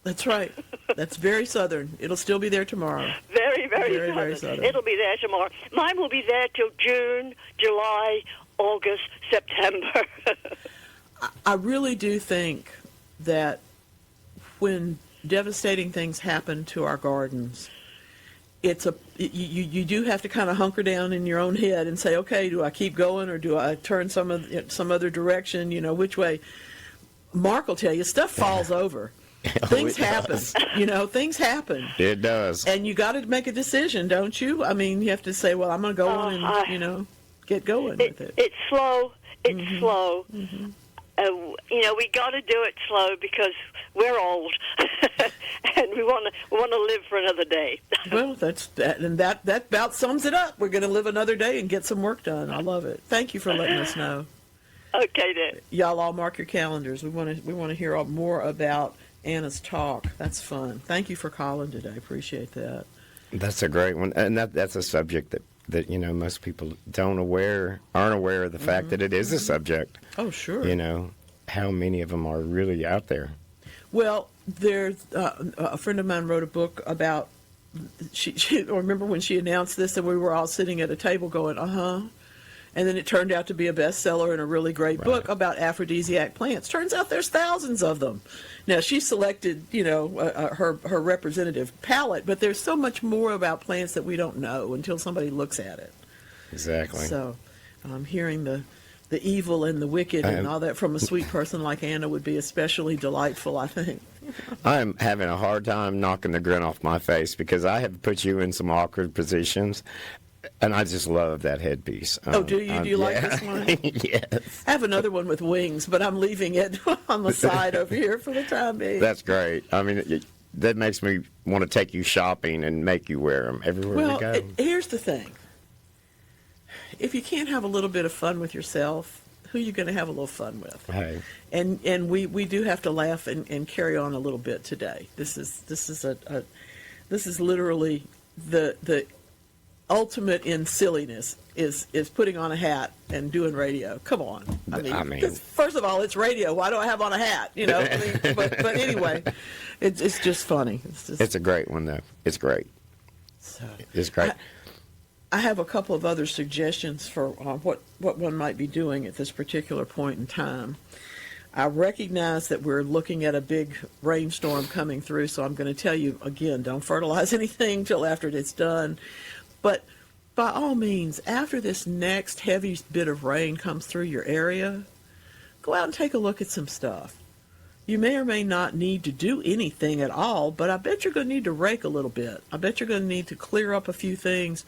That's right. That's very Southern. It'll still be there tomorrow. Very, very, Very, southern. very southern. It'll be there tomorrow. Mine will be there till June, July, August, September. I really do think that when devastating things happen to our gardens, you do have to kind of hunker down in your own head and say, okay, do I keep going or do I turn some other direction? Which way? Mark will tell you, stuff falls over. Things happen. Things happen. It does. And you got to make a decision, don't you? I mean, you have to say, well, I'm going to go on and, get going with it. It's slow. It's slow. Mm-hmm. We got to do it slow because we're old, and we want to live for another day. Well, that about sums it up. We're going to live another day and get some work done. I love it. Thank you for letting us know. Okay, then. Y'all all mark your calendars. We want to hear more about Anna's talk. That's fun. Thank you for calling today. Appreciate that. That's a great one, and that's a subject that most people aren't aware of the fact that it is a subject. Oh, sure. How many of them are really out there? Well, there's a friend of mine wrote a book about. She remember when she announced this, and we were all sitting at a table going, and then it turned out to be a bestseller and a really great book about aphrodisiac plants. Turns out there's thousands of them. Now, she selected, her representative palette, but there's so much more about plants that we don't know until somebody looks at it. Exactly. So, hearing the evil and the wicked and all that from a sweet person like Anna would be especially delightful, I think. I'm having a hard time knocking the grin off my face because I have put you in some awkward positions. And I just love that headpiece. Do you? Do you like this one? Yes. I have another one with wings, but I'm leaving it on the side over here for the time being. That's great. I mean, that makes me want to take you shopping and make you wear them everywhere we go. Here's the thing. If you can't have a little bit of fun with yourself, who are you going to have a little fun with? Hey. And we do have to laugh and carry on a little bit today. This is literally the ultimate in silliness is putting on a hat and doing radio. Come on. I mean, first of all, it's radio. Why do I have on a hat? But anyway, it's just funny. It's a great one, though. It's great. So, it's great. I have a couple of other suggestions for what one might be doing at this particular point in time. I recognize that we're looking at a big rainstorm coming through, so I'm going to tell you again, don't fertilize anything till after it's done. But by all means, after this next heavy bit of rain comes through your area, go out and take a look at some stuff. You may or may not need to do anything at all, but I bet you're going to need to rake a little bit. I bet you're going to need to clear up a few things,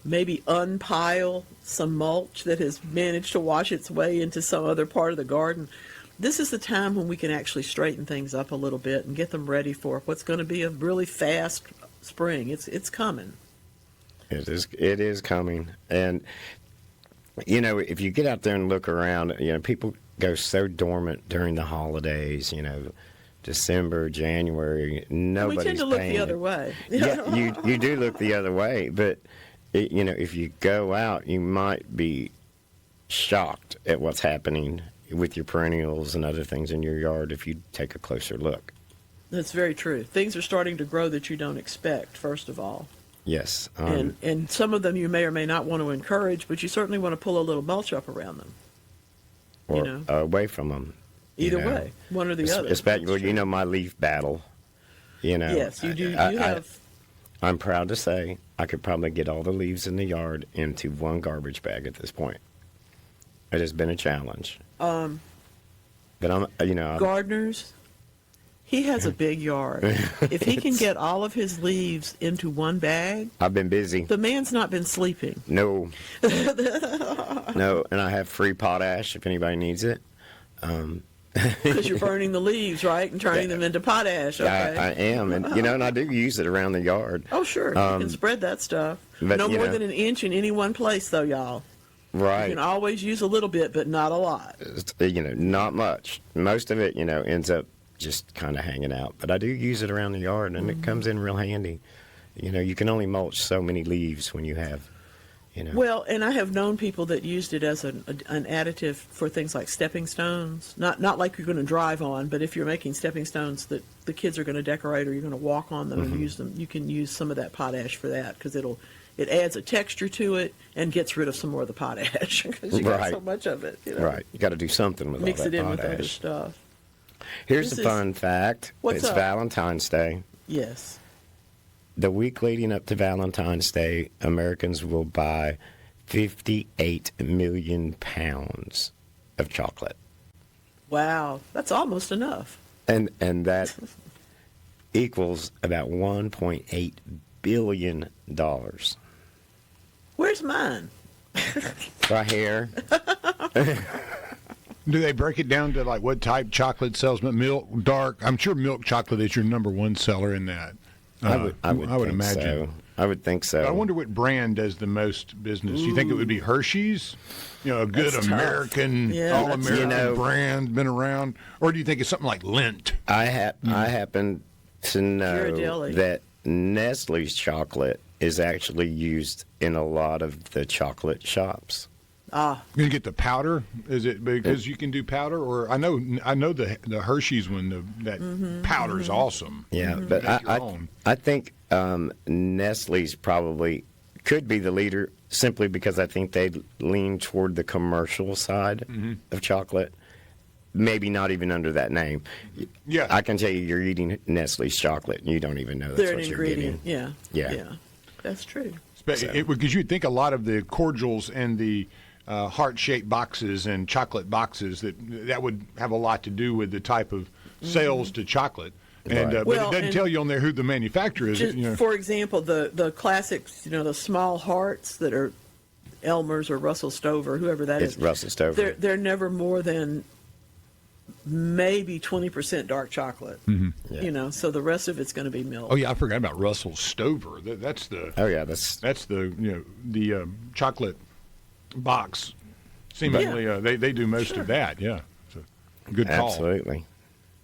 maybe unpile some mulch that has managed to wash its way into some other part of the garden. This is the time when we can actually straighten things up a little bit and get them ready for what's going to be a really fast spring. It's coming. It is coming. And, if you get out there and look around, people go so dormant during the holidays, December, January, nobody's we tend to look the other way. Yeah, you do look the other way. But, if you go out, you might be shocked at what's happening with your perennials and other things in your yard if you take a closer look. That's very true. Things are starting to grow that you don't expect, first of all. Yes. And some of them you may or may not want to encourage, but you certainly want to pull a little mulch up around them. Or away from them. Either way, one or the other. Especially, my leaf battle. Yes, you do. I'm proud to say I could probably get all the leaves in the yard into one garbage bag at this point. It has been a challenge. But gardeners, he has a big yard. If he can get all of his leaves into one bag, I've been busy. The man's not been sleeping. No. No, and I have free potash if anybody needs it. Because you're burning the leaves, right, and turning them into potash. Okay. I am, and I do use it around the yard. Oh, sure, you can spread that stuff. But, no more than an inch in any one place, though, y'all. Right. You can always use a little bit, but not a lot. Not much. Most of it, ends up just kind of hanging out. But I do use it around the yard, and it comes in real handy. You can only mulch so many leaves when you have, You know. Well, and I have known people that used it as an additive for things like stepping stones. Not like you're going to drive on, but if you're making stepping stones that the kids are going to decorate or you're going to walk on them and use them, you can use some of that potash for that because it adds a texture to it and gets rid of some more of the potash because you got so much of it. You know? Right. You got to do something with Mix all that it in potash. with other stuff. Here's This the is- fun fact. What's it's up? Valentine's Day. Yes. The week leading up to Valentine's Day, Americans will buy 58 million pounds of chocolate. Wow, that's almost enough. And that equals about $1.8 billion. Where's mine? Right here. Do they break it down to like what type chocolate sells? Milk, dark. I'm sure milk chocolate is your number one seller in that. I would think imagine. so. I would think so. I wonder what brand does the most business. Do you think it would be Hershey's? A good That's tough. American, Yeah, all-American brand, been around? Or do you think it's something like Lindt? I happen to know Ghirardelli. that Nestle's chocolate is actually used in a lot of the chocolate shops. You can get the powder. Is it because you can do powder? Or I know the Hershey's one. That powder is awesome. Yeah, but Make your own. I think Nestle's probably could be the leader simply because I think they lean toward the commercial side of chocolate. Maybe not even under that name. Yeah. I can tell you, you're eating Nestle's chocolate and you don't even know that's They're an what you're ingredient. getting. Yeah. Yeah. Because That's true. you'd think a lot of the cordials and the heart-shaped boxes and chocolate boxes that would have a lot to do with the type of sales to chocolate. And Right. but it doesn't tell you on there who the manufacturer is. Just, for example, the classics, the small hearts that are Elmer's or Russell Stover, whoever that It's is. Russell Stover. They're never more than maybe 20% dark chocolate. Yeah. So the rest of it's going to be milk. Oh yeah, I forgot about Russell Stover. That's the Oh yeah, that's the chocolate box. Seemingly, they do most of that. Yeah, so good call. absolutely.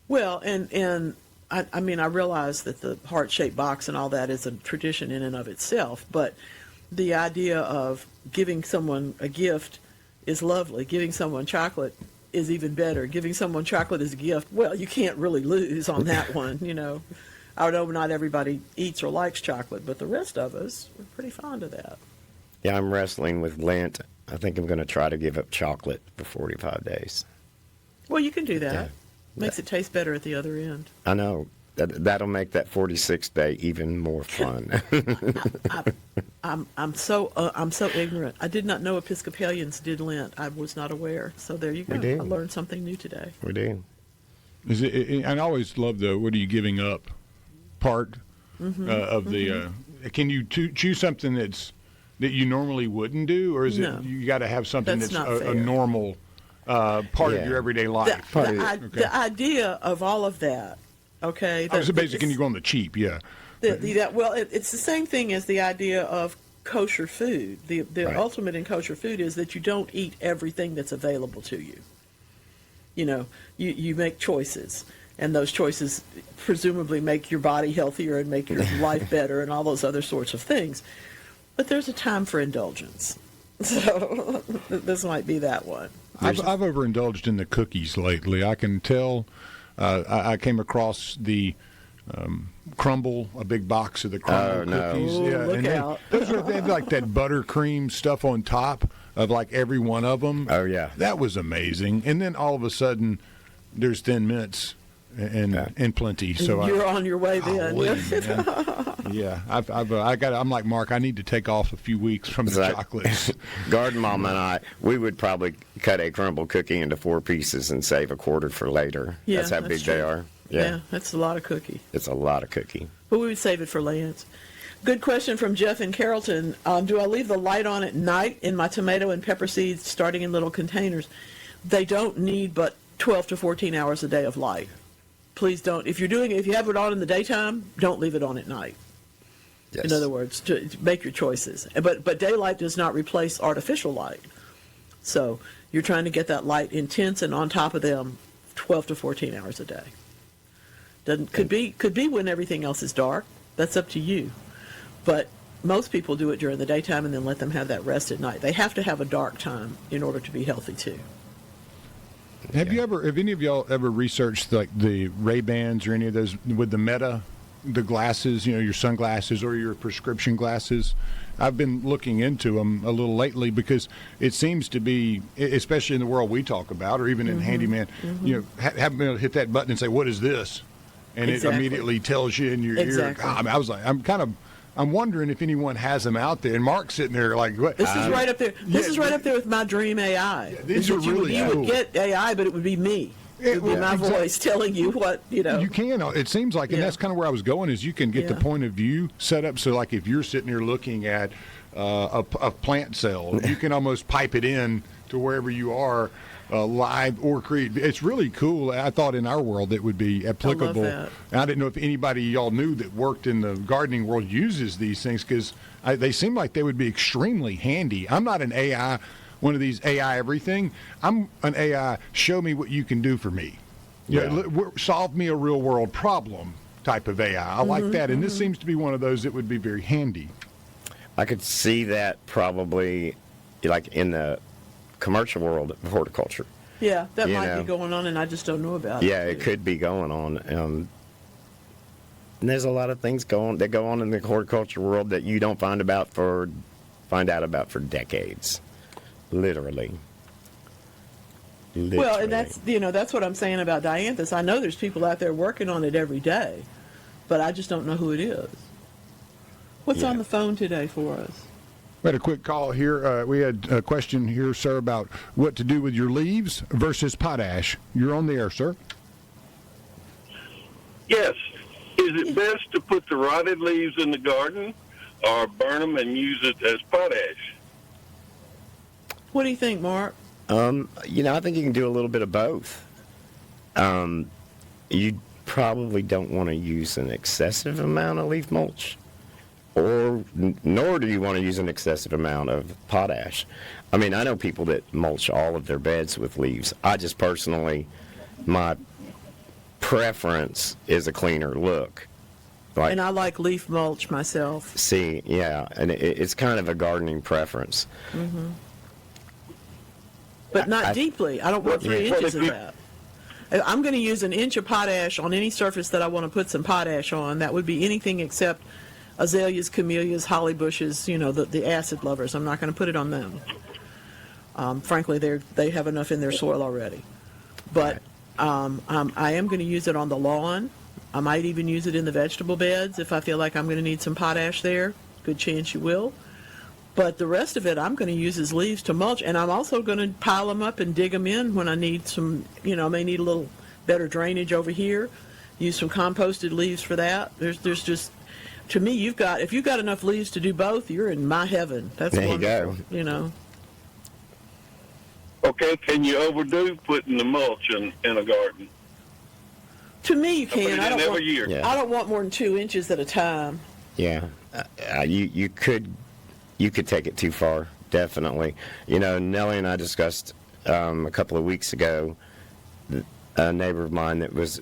Well, and I mean, I realize that the heart-shaped box and all that is a tradition in and of itself, but the idea of giving someone a gift is lovely. Giving someone chocolate is even better. Giving someone chocolate as a gift, well, you can't really lose on that one, I know not everybody eats or likes chocolate, but the rest of us, we're pretty fond of that. Yeah, I'm wrestling with Lent. I think I'm going to try to give up chocolate for 45 days. Well, you can do that. Yeah. Makes it taste better at the other end. I know. That'll make that 46th day even more fun. I'm so ignorant. I did not know Episcopalians did Lent. I was not aware. So there you go. We do. I learned something new today. We do. Is it? And I always love the "what are you giving up" part of the. Can you choose something that you normally wouldn't do, or is No. it you got to have something That's that's not a fair. normal part of your everyday life? The idea of all of that, okay? So basically, can you go on the cheap? Yeah. It's the same thing as the idea of kosher food. The Right. ultimate in kosher food is that you don't eat everything that's available to you. You make choices, and those choices presumably make your body healthier and make your life better and all those other sorts of things. But there's a time for indulgence. So this might be that one. I've overindulged in the cookies lately. I can tell. I came across the crumble, a big box of the crumble cookies. Ooh, Yeah, look and out. they have like that buttercream stuff on top of like every one of them. Oh, yeah. That was amazing. And then all of a sudden, there's Thin Mints and plenty. So You're on your way then. Yeah, I'm like Mark. I need to take off a few weeks from the chocolates. Garden Mom and I, we would probably cut a crumble cookie into 4 pieces and save a quarter for later. Yeah, that's how big they true. are. Yeah, that's a lot of cookie. It's a lot of cookie. But we would save it for Lance. Good question from Jeff in Carrollton. Do I leave the light on at night in my tomato and pepper seeds starting in little containers? They don't need but 12 to 14 hours a day of light. Please don't. If you have it on in the daytime, don't leave it on at night. Yes. In other words, to make your choices. But daylight does not replace artificial light. So you're trying to get that light intense and on top of them 12 to 14 hours a day. Could be when everything else is dark. That's up to you. But most people do it during the daytime and then let them have that rest at night. They have to have a dark time in order to be healthy too. Have any of y'all ever researched like the Ray-Bans or any of those with the Meta, the glasses, your sunglasses or your prescription glasses? I've been looking into them a little lately because it seems to be, especially in the world we talk about, or even in handyman, having been able to hit that button and say, "What is this?" And it immediately tells you in your ear. I was like, I'm wondering if anyone has them out there. And Mark's sitting there like, what? This is right up there. This is right up there with my dream AI. These are really cool. You would get AI, but it would be me. It would be my voice telling you what, You can. It seems like, and that's kind of where I was going, is you can get the point of view set up. So like if you're sitting here looking at a plant cell, you can almost pipe it in to wherever you are. Live or create. It's really cool. I thought in our world it would be applicable. I love that. I didn't know if anybody y'all knew that worked in the gardening world uses these things, because they seem like they would be extremely handy. I'm not an AI, one of these AI everything. I'm an AI, show me what you can do for me. Solve me a real world problem type of AI. I like that. And this seems to be one of those that would be very handy. I could see that probably like in the commercial world of horticulture. Yeah, that might be going on, and I just don't know about it. Yeah, it could be going on. And there's a lot of things that go on in the horticulture world that you don't find out for decades, literally. Well, and that's what I'm saying about dianthus. I know there's people out there working on it every day, but I just don't know who it is. What's on the phone today for us? We had a quick call here. We had a question here, sir, about what to do with your leaves versus potash. You're on the air, sir. Yes. Is it best to put the rotted leaves in the garden or burn them and use it as potash? What do you think, Mark? I think you can do a little bit of both. You probably don't want to use an excessive amount of leaf mulch. Nor do you want to use an excessive amount of potash. I mean, I know people that mulch all of their beds with leaves. I just personally, my preference is a cleaner look. And I like leaf mulch myself. See, yeah, and it's kind of a gardening preference. Mm-hmm. But not deeply. I don't want 3 inches of that. I'm going to use an inch of potash on any surface that I want to put some potash on. That would be anything except azaleas, camellias, holly bushes, the acid lovers. I'm not going to put it on them. Frankly, they have enough in their soil already. But I am going to use it on the lawn. I might even use it in the vegetable beds if I feel like I'm going to need some potash there. Good chance you will. But the rest of it, I'm going to use as leaves to mulch. And I'm also going to pile them up and dig them in when I need some, I may need a little better drainage over here. Use some composted leaves for that. There's just... To me, if you've got enough leaves to do both, you're in my heaven. That's there wonderful. You go. Okay, can you overdo putting the mulch in a garden? To me, you can. I don't want more than 2 inches at a time. Yeah, you could take it too far, definitely. Nellie and I discussed a couple of weeks ago a neighbor of mine that was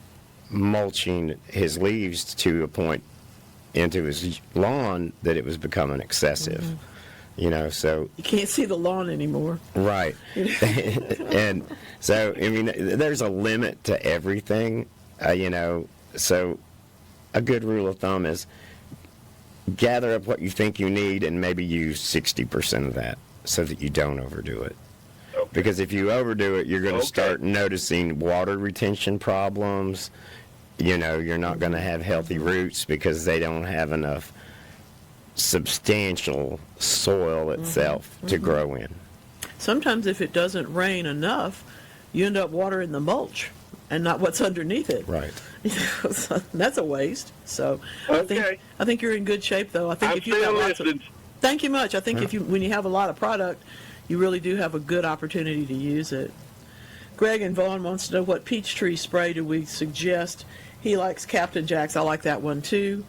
mulching his leaves to a point into his lawn that it was becoming excessive. So you can't see the lawn anymore. Right. And so there's a limit to everything. So a good rule of thumb is gather up what you think you need and maybe use 60% of that so that you don't overdo it. Okay. Because if you overdo it, you're going to start noticing water retention problems. You're not going to have healthy roots because they don't have enough substantial soil itself to grow in. Sometimes if it doesn't rain enough, you end up watering the mulch and not what's underneath it. Right. So that's a waste. So okay. I think you're in good shape, though. I think I'm if you got lots of, thank you much. I think when you have a lot of product, you really do have a good opportunity to use it. Greg and Vaughn wants to know what peach tree spray do we suggest. He likes Captain Jack's. I like that one too.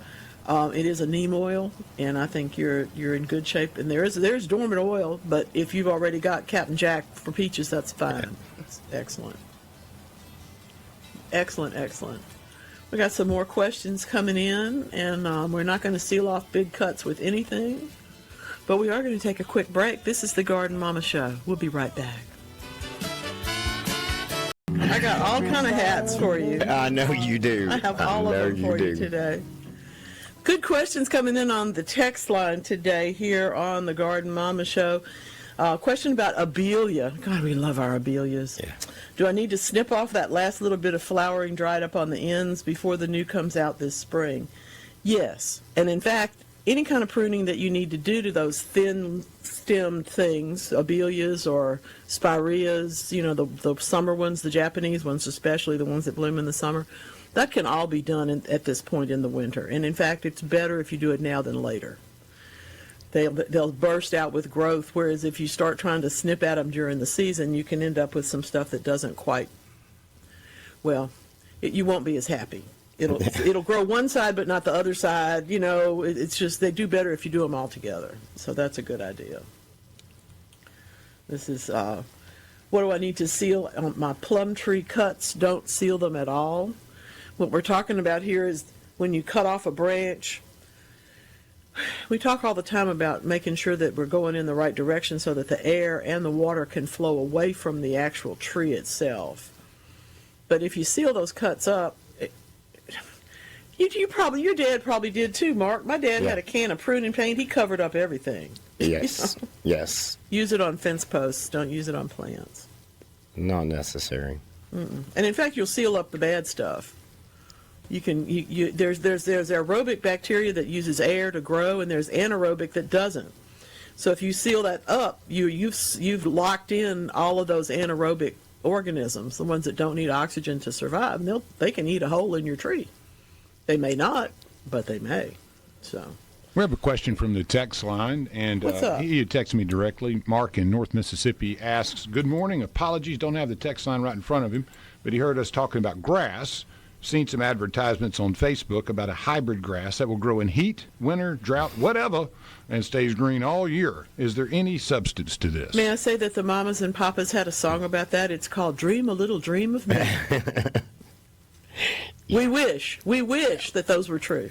It is a neem oil, and I think you're in good shape. And there's dormant oil, but if you've already got Captain Jack for peaches, that's fine. That's excellent. Excellent. We got some more questions coming in, and we're not going to seal off big cuts with anything, but we are going to take a quick break. This is the Garden Mama Show. We'll be right back. I got all kind of hats for you. I know you do. I have all of them for you today. Good questions coming in on the text line today here on the Garden Mama Show. Question about abelia. God, we love our abelias. Yeah. Do I need to snip off that last little bit of flowering dried up on the ends before the new comes out this spring? Yes. And in fact, any kind of pruning that you need to do to those thin-stemmed things, abelias or spireas, you know, the summer ones, the Japanese ones especially, the ones that bloom in the summer, that can all be done at this point in the winter. And in fact, it's better if you do it now than later. They'll burst out with growth, whereas if you start trying to snip at them during the season, you can end up with some stuff that doesn't quite, well, you won't be as happy. It'll grow one side but not the other side. You know, it's just they do better if you do them all together. So that's a good idea. This is, what do I need to seal? My plum tree cuts, don't seal them at all. What we're talking about here is when you cut off a branch. We talk all the time about making sure that we're going in the right direction so that the air and the water can flow away from the actual tree itself. But if you seal those cuts up, your dad probably did too, Mark. My dad had a can of pruning paint. He covered up everything. Yes, yes. Use it on fence posts. Don't use it on plants. Not necessary. Mm-mm. And in fact, you'll seal up the bad stuff. You can there's aerobic bacteria that uses air to grow, and there's anaerobic that doesn't. So if you seal that up, you've locked in all of those anaerobic organisms, the ones that don't need oxygen to survive. And they can eat a hole in your tree. They may not, but they may. So we have a question from the text line, and what's up? He texted me directly. Mark in North Mississippi asks, "Good morning. Apologies, don't have the text line right in front of him, but he heard us talking about grass. Seen some advertisements on Facebook about a hybrid grass that will grow in heat, winter, drought, whatever, and stays green all year. Is there any substance to this?" May I say that the mamas and papas had a song about that? It's called "Dream a Little Dream of Me." We wish that those were true.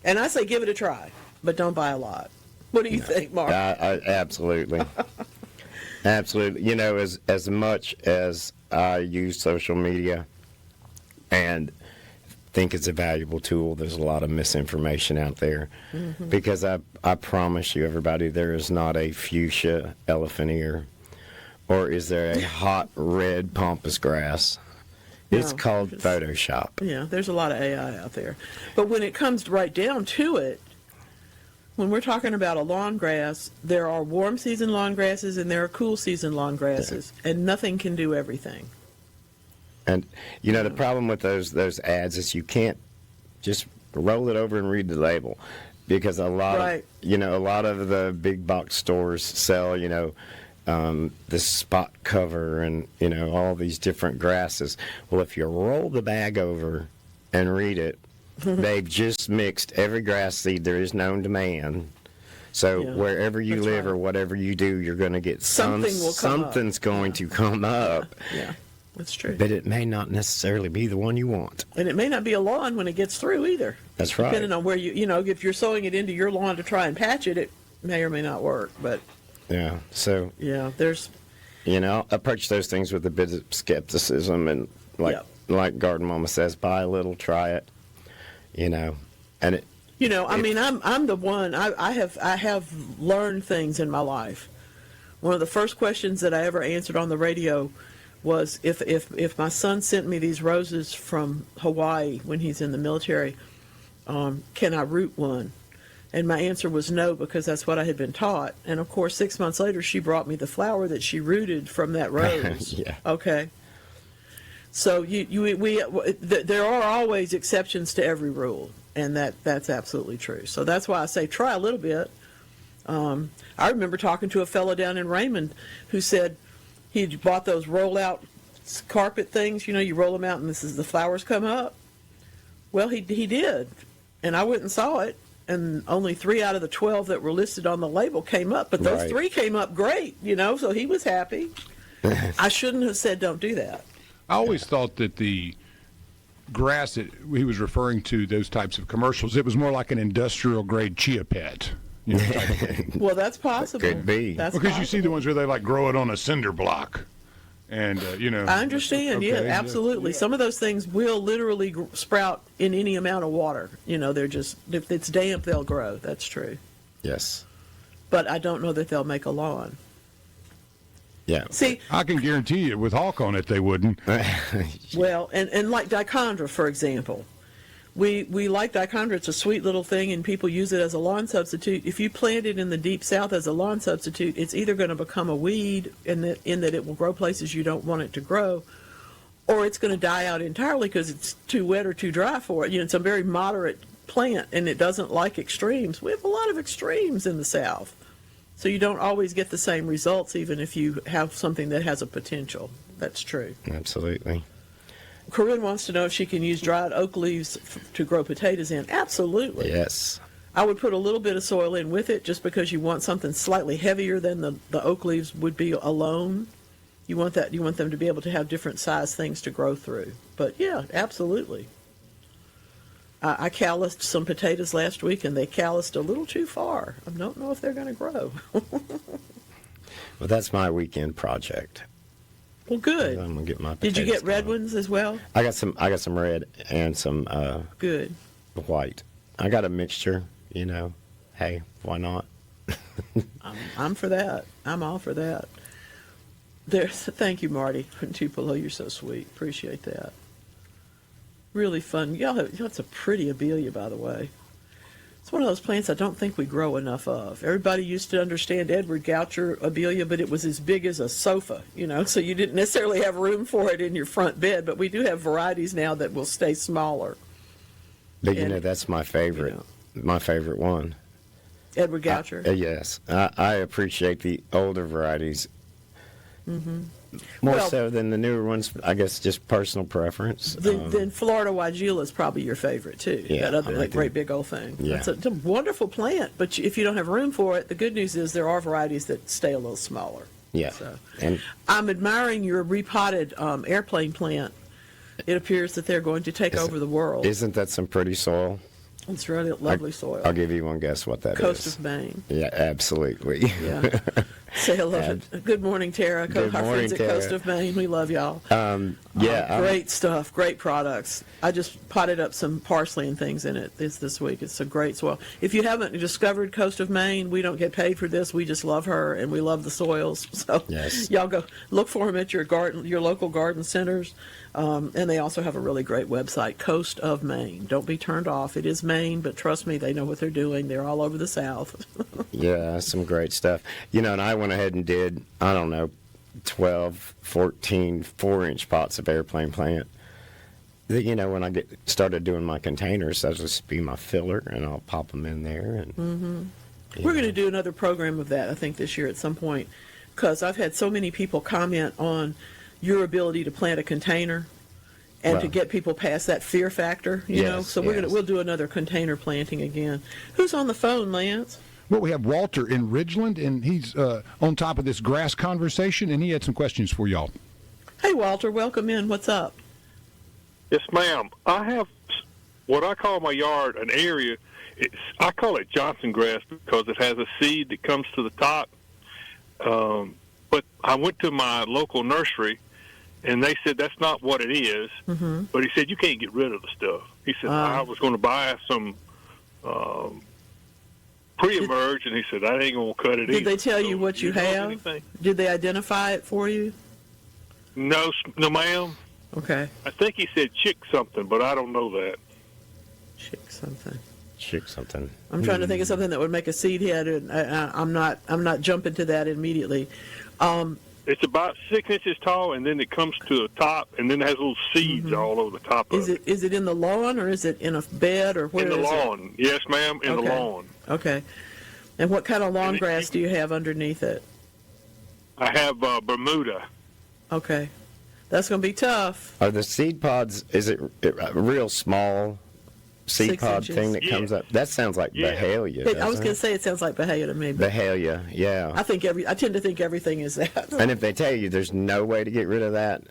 And I say give it a try, but don't buy a lot. What do you think, Mark? Absolutely. Absolutely. You know, as much as I use social media and think it's a valuable tool, there's a lot of misinformation out there. Mm-hmm. Because I promise you, everybody, there is not a fuchsia elephant ear, or is there a hot red pampas grass. It's called Photoshop. Yeah, there's a lot of AI out there. But when it comes right down to it, when we're talking about a lawn grass, there are warm season lawn grasses and there are cool season lawn grasses, and nothing can do everything. And, you know, the problem with those ads is you can't just roll it over and read the label, because a lot of the big box stores sell, the spot cover and, all these different grasses. Well, if you roll the bag over and read it, they've just mixed every grass seed there is known to man. So wherever you live or whatever you do, you're going to get something's going to come up. Yeah. That's true. But it may not necessarily be the one you want. And it may not be a lawn when it gets through either. That's right. Depending on where if you're sowing it into your lawn to try and patch it, it may or may not work. But yeah, so there's approach those things with a bit of skepticism, and like Garden Mama says, buy a little, try it, and it. I'm the one. I have learned things in my life. One of the first questions that I ever answered on the radio was if my son sent me these roses from Hawaii when he's in the military, can I root one? And my answer was no, because that's what I had been taught. And of course, 6 months later, she brought me the flower that she rooted from that rose. Yeah. Okay. So there are always exceptions to every rule, and that's absolutely true. So that's why I say try a little bit. I remember talking to a fellow down in Raymond who said he bought those roll-out carpet things. You roll them out and the flowers come up. Well, he did, and I went and saw it, and only 3 out of the 12 that were listed on the label came up, but those 3 came up great, so he was happy. I shouldn't have said don't do that. I always thought that the grass that he was referring to, those types of commercials, it was more like an industrial grade chia pet. Type of thing. Well, that's possible. Could be. That's Because you possible. see the ones where they like grow it on a cinder block, and I understand. okay, Yeah, absolutely. Some of those things will literally sprout in any amount of water. They're just, if it's damp, they'll grow. That's true. Yes. But I don't know that they'll make a lawn. Yeah. See, I can guarantee you, with Hawk on it, they wouldn't. well, and like dichondra, for example. We like dichondra. It's a sweet little thing, and people use it as a lawn substitute. If you plant it in the deep south as a lawn substitute, it's either going to become a weed in that it will grow places you don't want it to grow, or it's going to die out entirely because it's too wet or too dry for it. It's a very moderate plant, and it doesn't like extremes. We have a lot of extremes in the south, so you don't always get the same results, even if you have something that has a potential. That's true. Absolutely. Corinne wants to know if she can use dried oak leaves to grow potatoes in. Absolutely. Yes. I would put a little bit of soil in with it just because you want something slightly heavier than the oak leaves would be alone. You want them to be able to have different size things to grow through. But yeah, absolutely. I calloused some potatoes last week, and they calloused a little too far. I don't know if they're going to grow. Well, that's my weekend project. Well, good. I'm gonna get my. Did you get red going. ones as well? I got some red and some Good. white. I got a mixture. Hey, why not? I'm for that. I'm all for that. Thank you, Marty. Tupelo, you're so sweet. Appreciate that. Really fun. It's a pretty abelia, by the way. It's one of those plants I don't think we grow enough of. Everybody used to understand Edward Goucher abelia, but it was as big as a sofa, so you didn't necessarily have room for it in your front bed. But we do have varieties now that will stay smaller. But that's my favorite. My favorite one. Edward Goucher. Yes, I appreciate the older varieties. Mm-hmm. More so than the newer ones. I guess just personal preference. Then Florida Weigela is probably your favorite too. Yeah, that great big old thing. Yeah. It's a wonderful plant, but if you don't have room for it, the good news is there are varieties that stay a little smaller. Yeah. So, And I'm admiring your repotted airplane plant. It appears that they're going to take over the world. Isn't that some pretty soil? It's really lovely soil. I'll give you one guess what that is. Coast of Maine. Yeah, absolutely. Yeah. Say hello. Good morning, Tara. Good Our morning, friends at Tara. Coast of Maine. We love y'all. Great Stuff. Great products. I just potted up some parsley and things in it this week. It's a great soil. If you haven't discovered Coast of Maine, we don't get paid for this. We just love her, and we love the soils. So Yes. y'all go look for them at your local garden centers. And they also have a really great website, Coast of Maine. Don't be turned off. It is Maine, but trust me, they know what they're doing. They're all over the South. Yeah, some great stuff. And I went ahead and did, 12, 14 4-inch pots of airplane plant. When I started doing my containers, that'll just be my filler, and I'll pop them in there. And We're going to do another program of that, I think, this year at some point, because I've had so many people comment on your ability to plant a container and to get people past that fear factor, Yes, So we'll do another container planting again. Who's on the phone, Lance? Well, we have Walter in Ridgeland, and he's on top of this grass conversation, and he had some questions for y'all. Hey, Walter, welcome in. What's up? Yes, ma'am. I have what I call my yard an area. I call it Johnson grass because it has a seed that comes to the top. But I went to my local nursery, and they said that's not what it is. Mm-hmm. But he said you can't get rid of the stuff. He said I was going to buy some pre-emerge, and he said I ain't going to cut it either. Did they tell you what you have? Anything? Did they identify it for you? No, ma'am. Okay. I think he said chick something, but I don't know that. Chick something. I'm trying to think of something that would make a seed head, and I'm not jumping to that immediately. It's about 6 inches tall, and then it comes to the top, and then it has little seeds all over the top of it. Is it in the lawn, or is it in a bed, or where in the is lawn? it? Yes, ma'am, in the lawn. Okay. And what kind of lawn grass do you have underneath it? I have Bermuda. Okay. That's going to be tough. Are the seed pods, is it a real small seed 6 pod inches. thing that comes up? That sounds like Bahalia. I was going to say it sounds like Bahalia to me. But Bahalia, yeah. I tend to think everything is that. And if they tell you there's no way to get rid of that,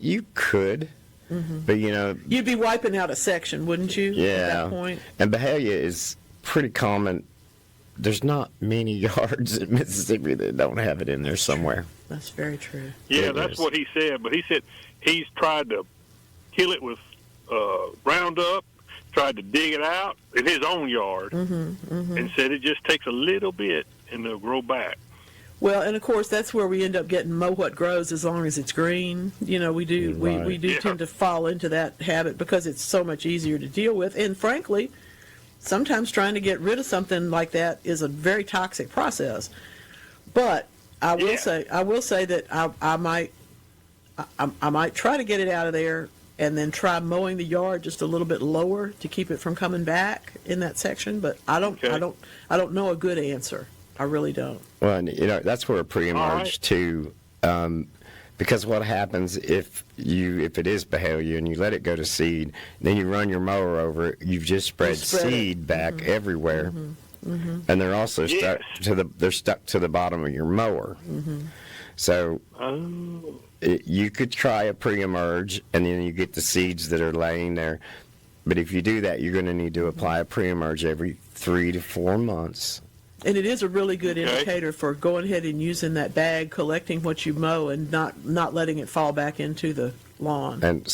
you could. But, You'd be wiping out a section, wouldn't you? yeah. At that point. And Behalia is pretty common. There's not many yards in Mississippi that don't have it in there somewhere. That's very true. Yeah, It that's is. what he said. But he said he's tried to kill it with Roundup, tried to dig it out in his own yard, and said it just takes a little bit and they'll grow back. Well, and of course that's where we end up getting mow what grows as long as it's green. We do Right. we do Yeah. tend to fall into that habit because it's so much easier to deal with. And frankly, sometimes trying to get rid of something like that is a very toxic process. But I will say that I might try to get it out of there and then try mowing the yard just a little bit lower to keep it from coming back in that section. But I don't know a good answer. I really don't. Well, and, that's where a pre-emerge right. too, because what happens if it is Behalia and you let it go to seed, then you run your mower over it, you've just spread seed back everywhere, and they're also stuck to the bottom of your mower. So you could try a pre-emerge, and then you get the seeds that are laying there. But if you do that, you're going to need to apply a pre-emerge every 3 to 4 months. And it is a really good indicator for going ahead and using that bag, collecting what you mow, and not letting it fall back into the lawn. And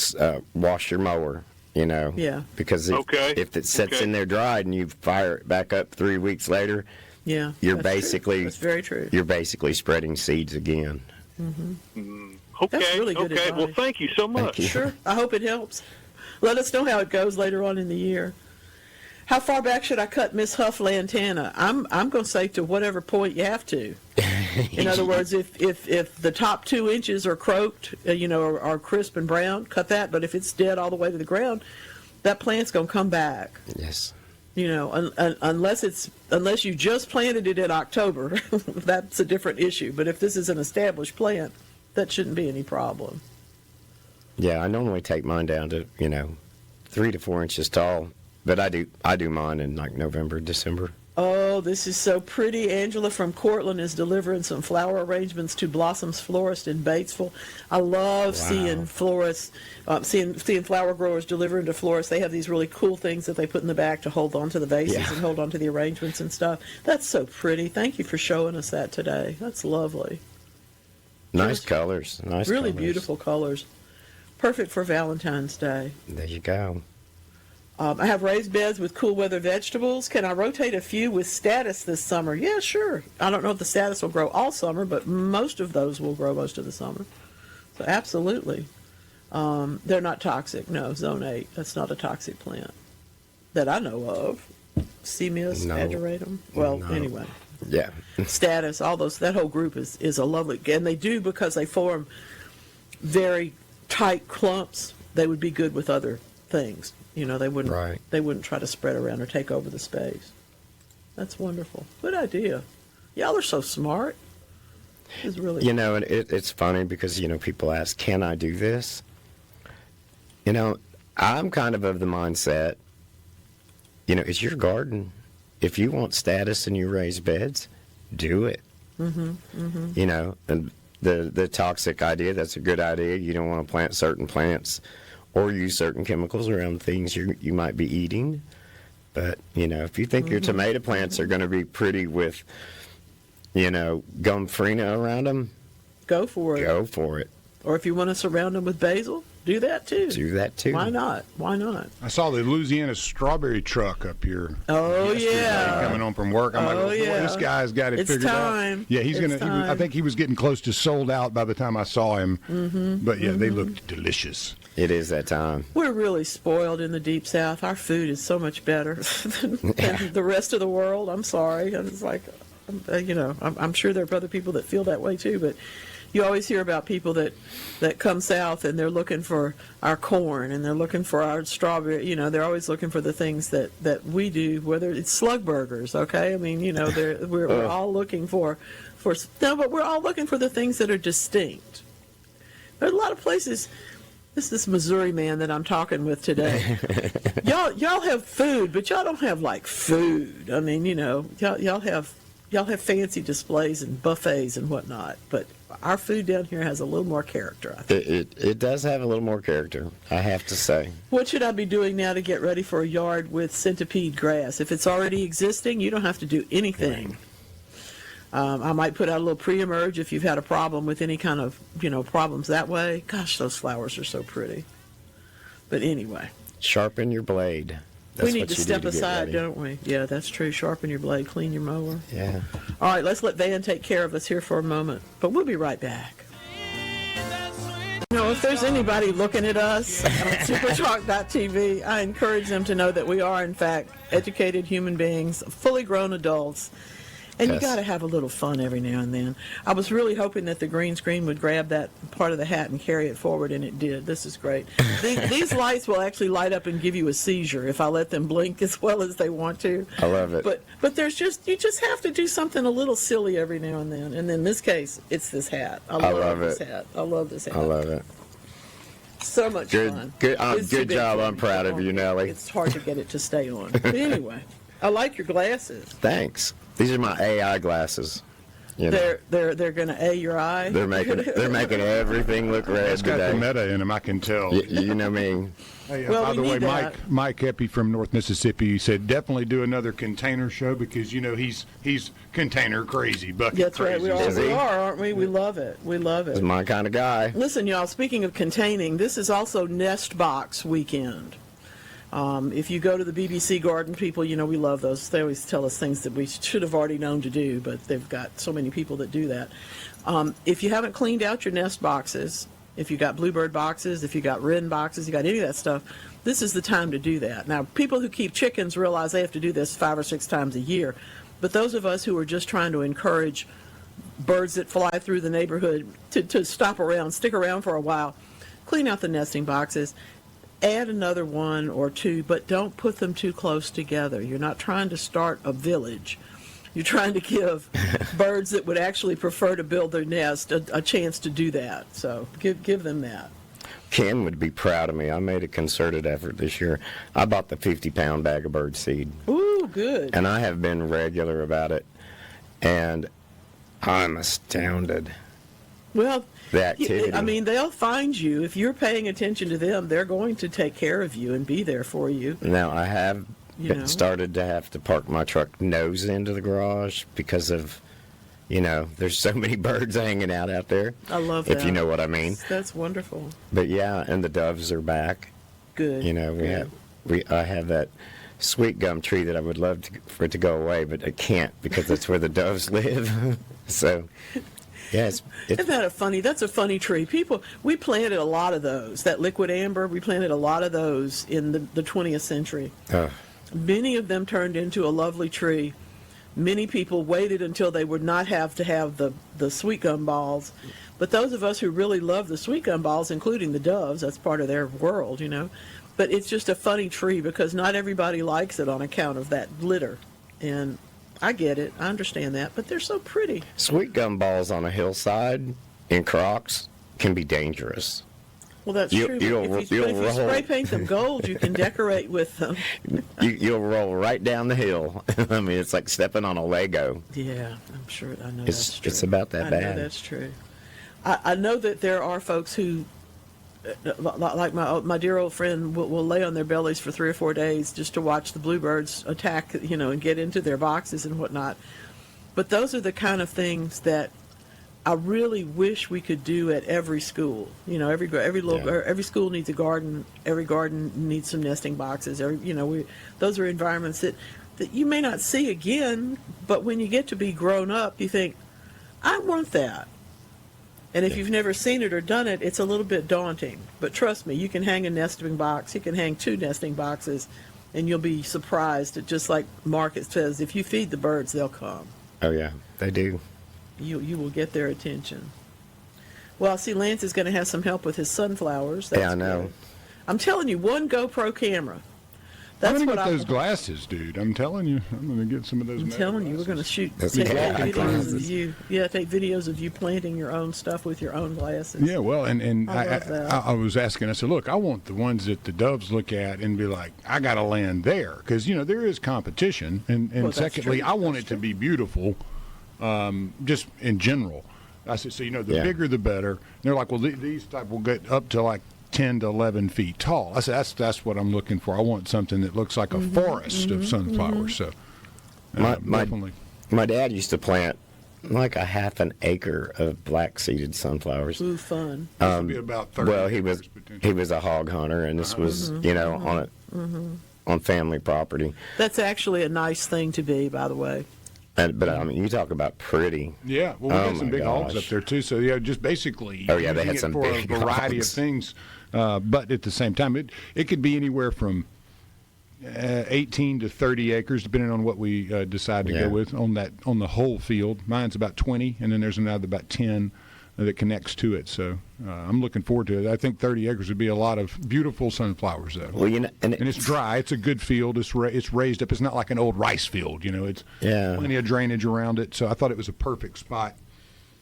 wash your mower, Yeah. because if it sits in there dried and you fire it back up 3 weeks later, Yeah. you're that's basically true. That's very true. You're basically spreading seeds again. Okay, That's really good okay. Well, advice. thank you so much. you. Sure. I hope it helps. Let us know how it goes later on in the year. How far back should I cut Miss Huff lantana? I'm going to say to whatever point you have to. In other words, if the top 2 inches are croaked, are crisp and brown, cut that. But if it's dead all the way to the ground, that plant's going to come back. Yes. Unless you just planted it in October, that's a different issue. But if this is an established plant, that shouldn't be any problem. Yeah, I normally take mine down to 3 to 4 inches tall, but I do mine in like November, December. Oh, this is so pretty. Angela from Cortland is delivering some flower arrangements to Blossoms Florist in Batesville. I love seeing florists, seeing flower growers delivering to florists. They have these really cool things that they put in the back to hold on to the vases and hold on to the arrangements and stuff. That's so pretty. Thank you for showing us that today. That's lovely. Nice colors. Really beautiful colors. Perfect for Valentine's Day. There you go. I have raised beds with cool weather vegetables. Can I rotate a few with status this summer? Yeah, sure. I don't know if the status will grow all summer, but most of those will grow most of the summer. So absolutely. They're not toxic. No, Zone 8. That's not a toxic plant that I know of. Seamus, ageratum. Well, anyway. Yeah. Status, all those, that whole group is a lovely, and they do because they form very tight clumps. They would be good with other things. They wouldn't try to spread around or take over the space. That's wonderful. Good idea. Y'all are so smart. It's really and it's funny because people ask, can I do this? I'm kind of the mindset, it's your garden. If you want status in your raised beds, do it. And the toxic idea, that's a good idea. You don't want to plant certain plants or use certain chemicals around things you might be eating. But, if you think your tomato plants are going to be pretty with, gumfrina around them, go for it. Go for it. Or if you want to surround them with basil, do that too. Why not? I saw the Louisiana strawberry truck up here. Oh, yeah. Coming home from work. I'm boy, this guy's got it figured out. Yeah, he's going to, I think he was getting close to sold out by the time I saw him. But yeah, they looked delicious. It is that time. We're really spoiled in the Deep South. Our food is so much better than the rest of the world. I'm sorry. It's like, I'm sure there are other people that feel that way too, but you always hear about people that come south and they're looking for our corn and they're looking for our strawberry. They're always looking for the things that we do, whether it's slug burgers, okay? I mean, we're all looking for but we're all looking for the things that are distinct. There are a lot of places. This is this Missouri man that I'm talking with today. Y'all have food, but y'all don't have like food. I mean, y'all have y'all have fancy displays and buffets and whatnot, but our food down here has a little more character, I think. It does have a little more character, I have to say. What should I be doing now to get ready for a yard with centipede grass? If it's already existing, you don't have to do anything. I might put out a little pre-emerge if you've had a problem with any kind of, problems that way. Gosh, those flowers are so pretty. But anyway. Sharpen your blade. That's we need what to you step do to get aside, ready. don't we? Yeah, that's true. Sharpen your blade, clean your mower. Yeah. All right, let's let Van take care of us here for a moment. But we'll be right back. If there's anybody looking at us on SuperTalk.tv, I encourage them to know that we are, in fact, educated human beings, fully grown adults. And Yes. you got to have a little fun every now and then. I was really hoping that the green screen would grab that part of the hat and carry it forward, and it did. This is great. These lights will actually light up and give you a seizure if I let them blink as well as they want to. I love it. But you just have to do something a little silly every now and then. And in this case, it's this hat. I love this it. hat. I love this hat. I love it. So much fun. Good It's too big job. for I'm me. proud of you, Nellie. It's hard to get it to stay on. But anyway, I like your glasses. Thanks. These are my AI glasses. You know, They're going to A your eye. they're making everything look red It's got the today. meta in them, I can tell. You know me. Hey, Well, by we the way, need that. Mike Eppy from North Mississippi said definitely do another container show because he's container crazy, bucket That's right. crazy. Is We he? are, aren't we? We love it. We love He's it. my kind of guy. Listen, y'all, speaking of containing, this is also Nest Box weekend. If you go to the BBC Garden, people, we love those. They always tell us things that we should have already known to do, but they've got so many people that do that. If you haven't cleaned out your nest boxes, if you got bluebird boxes, if you got wren boxes, you got any of that stuff, this is the time to do that. Now, people who keep chickens realize they have to do this 5 or 6 times a year, but those of us who are just trying to encourage birds that fly through the neighborhood to stop around, stick around for a while, clean out the nesting boxes. Add another 1 or 2, but don't put them too close together. You're not trying to start a village. You're trying to give birds that would actually prefer to build their nest a chance to do that. So give them that. Ken would be proud of me. I made a concerted effort this year. I bought the 50-pound bag of bird seed. Ooh, good. And I have been regular about it. And I'm astounded. Well, The activity. I mean, they'll find you. If you're paying attention to them, they're going to take care of you and be there for you. Now, I have started to have to park my truck nose into the garage because of, there's so many birds hanging out there. I love that. If you know what I mean. That's wonderful. But yeah, and the doves are back. Good. I have that sweet gum tree that I would love for it to go away, but I can't because that's where the doves live. So, yeah, Isn't that that's a funny tree. We planted a lot of those. That liquid amber, we planted a lot of those in the 20th century. Many of them turned into a lovely tree. Many people waited until they would not have to have the sweet gum balls. But those of us who really love the sweet gum balls, including the doves, that's part of their world, But it's just a funny tree because not everybody likes it on account of that glitter. And I get it. I understand that. But they're so pretty. Sweet gum balls on a hillside in Crocs can be dangerous. Well, that's true. If you spray paint them gold, you can decorate with them. You'll roll right down the hill. I mean, it's like stepping on a Lego. Yeah, I'm sure. I know It's that's true. it's about that I bad. know that's true. I know that there are folks who, like my dear old friend, will lay on their bellies for 3 or 4 days just to watch the bluebirds attack, and get into their boxes and whatnot. But those are the kind of things that I really wish we could do at every school. Every school needs a garden. Every garden needs some nesting boxes. Those are environments that you may not see again, but when you get to be grown up, you think, I want that. And if you've never seen it or done it, it's a little bit daunting. But trust me, you can hang a nesting box. You can hang 2 nesting boxes, and you'll be surprised. Just like Market says, if you feed the birds, they'll come. Oh, yeah, they do. You will get their attention. Well, see, Lance is going to have some help with his sunflowers. Yeah, I know. Good. I'm telling you, 1 GoPro camera. I'm going to get those glasses, dude. I'm telling you. I'm going to get some of those. I'm telling you, we're going to take AI videos glasses. of you. Yeah, take videos of you planting your own stuff with your own glasses. Yeah, well, and I love that. I was asking, I said, look, I want the ones that the doves look at and be like, I got to land there. Because, there is competition. And Well, that's secondly, true. I want That's it to be beautiful. just in general. I said, so, the bigger the better. And they're like, well, these type will get up to like 10 to 11 feet tall. I said, that's what I'm looking for. I want something that looks like a forest of sunflowers. So, definitely. My dad used to plant like a half an acre of black-seeded sunflowers. Ooh, fun. This would be about 30 Well, he potentially. was a hog hunter, and this was, on family property. That's actually a nice thing to be, by the way. But I mean, you talk about pretty. Yeah, well, we got some big hogs up there too. So just basically. Oh yeah, they had using some it for big a variety hogs. of things, but at the same time, it could be anywhere from 18 to 30 acres, depending on what we decide to go with on the whole field. Mine's about 20, and then there's another about 10 that connects to it. So I'm looking forward to it. I think 30 acres would be a lot of beautiful sunflowers, though. Well, and it's dry. It's a good field. It's raised up. It's not like an old rice field. It's plenty of drainage around it. So I thought it was a perfect spot.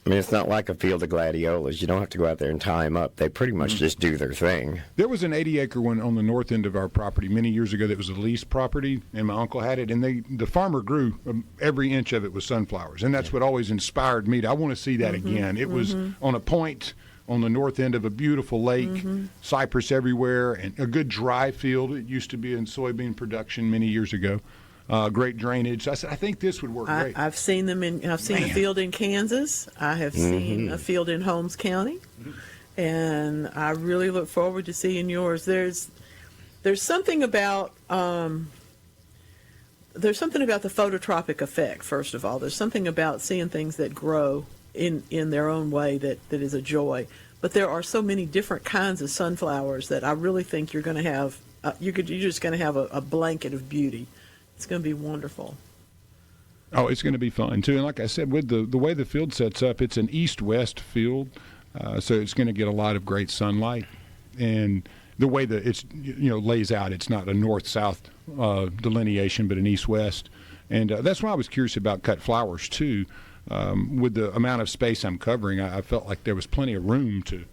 I mean, it's not like a field of gladiolas. You don't have to go out there and tie them up. They pretty much just do their thing. There was an 80-acre one on the north end of our property many years ago that was a leased property, and my uncle had it, and the farmer grew every inch of it was sunflowers, and that's what always inspired me. I want to see that again. It was on a point on the north end of a beautiful lake, cypress everywhere, and a good dry field. It used to be in soybean production many years ago. Great drainage. So I said, I think this would work great. I've seen them I've seen a field in Kansas. I have seen a field in Holmes County, and I really look forward to seeing yours. There's something about the phototropic effect. First of all, there's something about seeing things that grow in their own way that is a joy. But there are so many different kinds of sunflowers that I really think you're going to have. You're just going to have a blanket of beauty. It's going to be wonderful. Oh, it's going to be fun, too. And like I said, with the way the field sets up, it's an east-west field, so it's going to get a lot of great sunlight. And the way that it's lays out, it's not a north-south delineation, but an east-west. And that's why I was curious about cut flowers, too. With the amount of space I'm covering, I felt like there was plenty of room to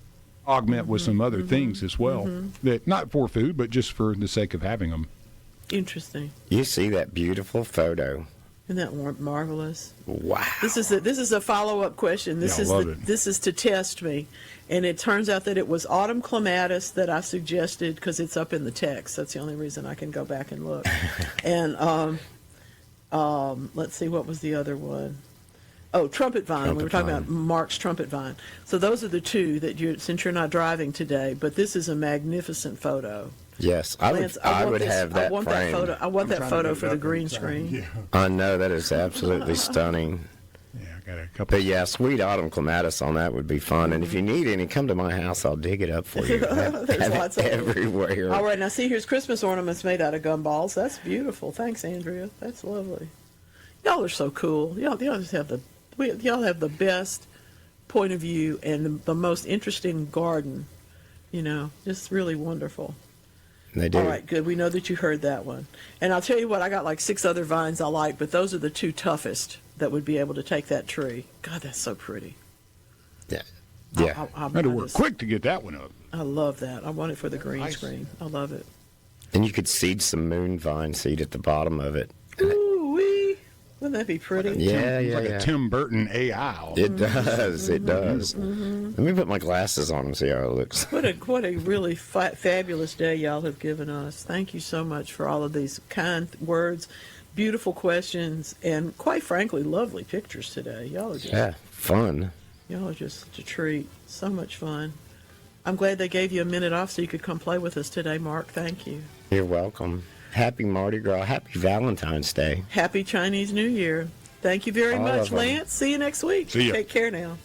augment with some other things as well. That not for food, but just for the sake of having them. Interesting. You see that beautiful photo? Isn't that marvelous? Wow. This is a follow-up question. This is to test me, and it turns out that it was autumn clematis that I suggested because it's up in the text. That's the only reason I can go back and look. And let's see, what was the other one? Oh, trumpet vine. We were talking about Mark's trumpet vine. So those are the two that since you're not driving today, but this is a magnificent photo. Yes, I would have that frame. That photo. I want that photo for the green screen. Yeah. I know, that is absolutely stunning. Yeah, I got a couple. But yeah, sweet autumn clematis on that would be fun. And if you need any, come to my house. I'll dig it up for you. There's lots of everywhere. All right, now see, here's Christmas ornaments made out of gumballs. That's beautiful. Thanks, Andrea. That's lovely. Y'all are so cool. Y'all just have y'all have the best point of view and the most interesting garden. Just really wonderful. They do. All right, good. We know that you heard that one. And I'll tell you what, I got like 6 other vines I like, but those are the 2 toughest that would be able to take that tree. God, that's so pretty. Yeah. I had to work quick to get that one up. I love that. I want it for the green screen. I love it. And you could seed some moon vine seed at the bottom of it. Ooh-wee. Wouldn't that be pretty? It's like a Tim Burton AI. It does. It does. Let me put my glasses on and see how it looks. What a really fabulous day y'all have given us. Thank you so much for all of these kind words, beautiful questions, and quite frankly, lovely pictures today. Y'all are just fun. Y'all are just a treat. So much fun. I'm glad they gave you a minute off so you could come play with us today, Mark. Thank you. You're welcome. Happy Mardi Gras. Happy Valentine's Day. Happy Chinese New Year. Thank you very much, Lance. See you next week. See ya. Take care now.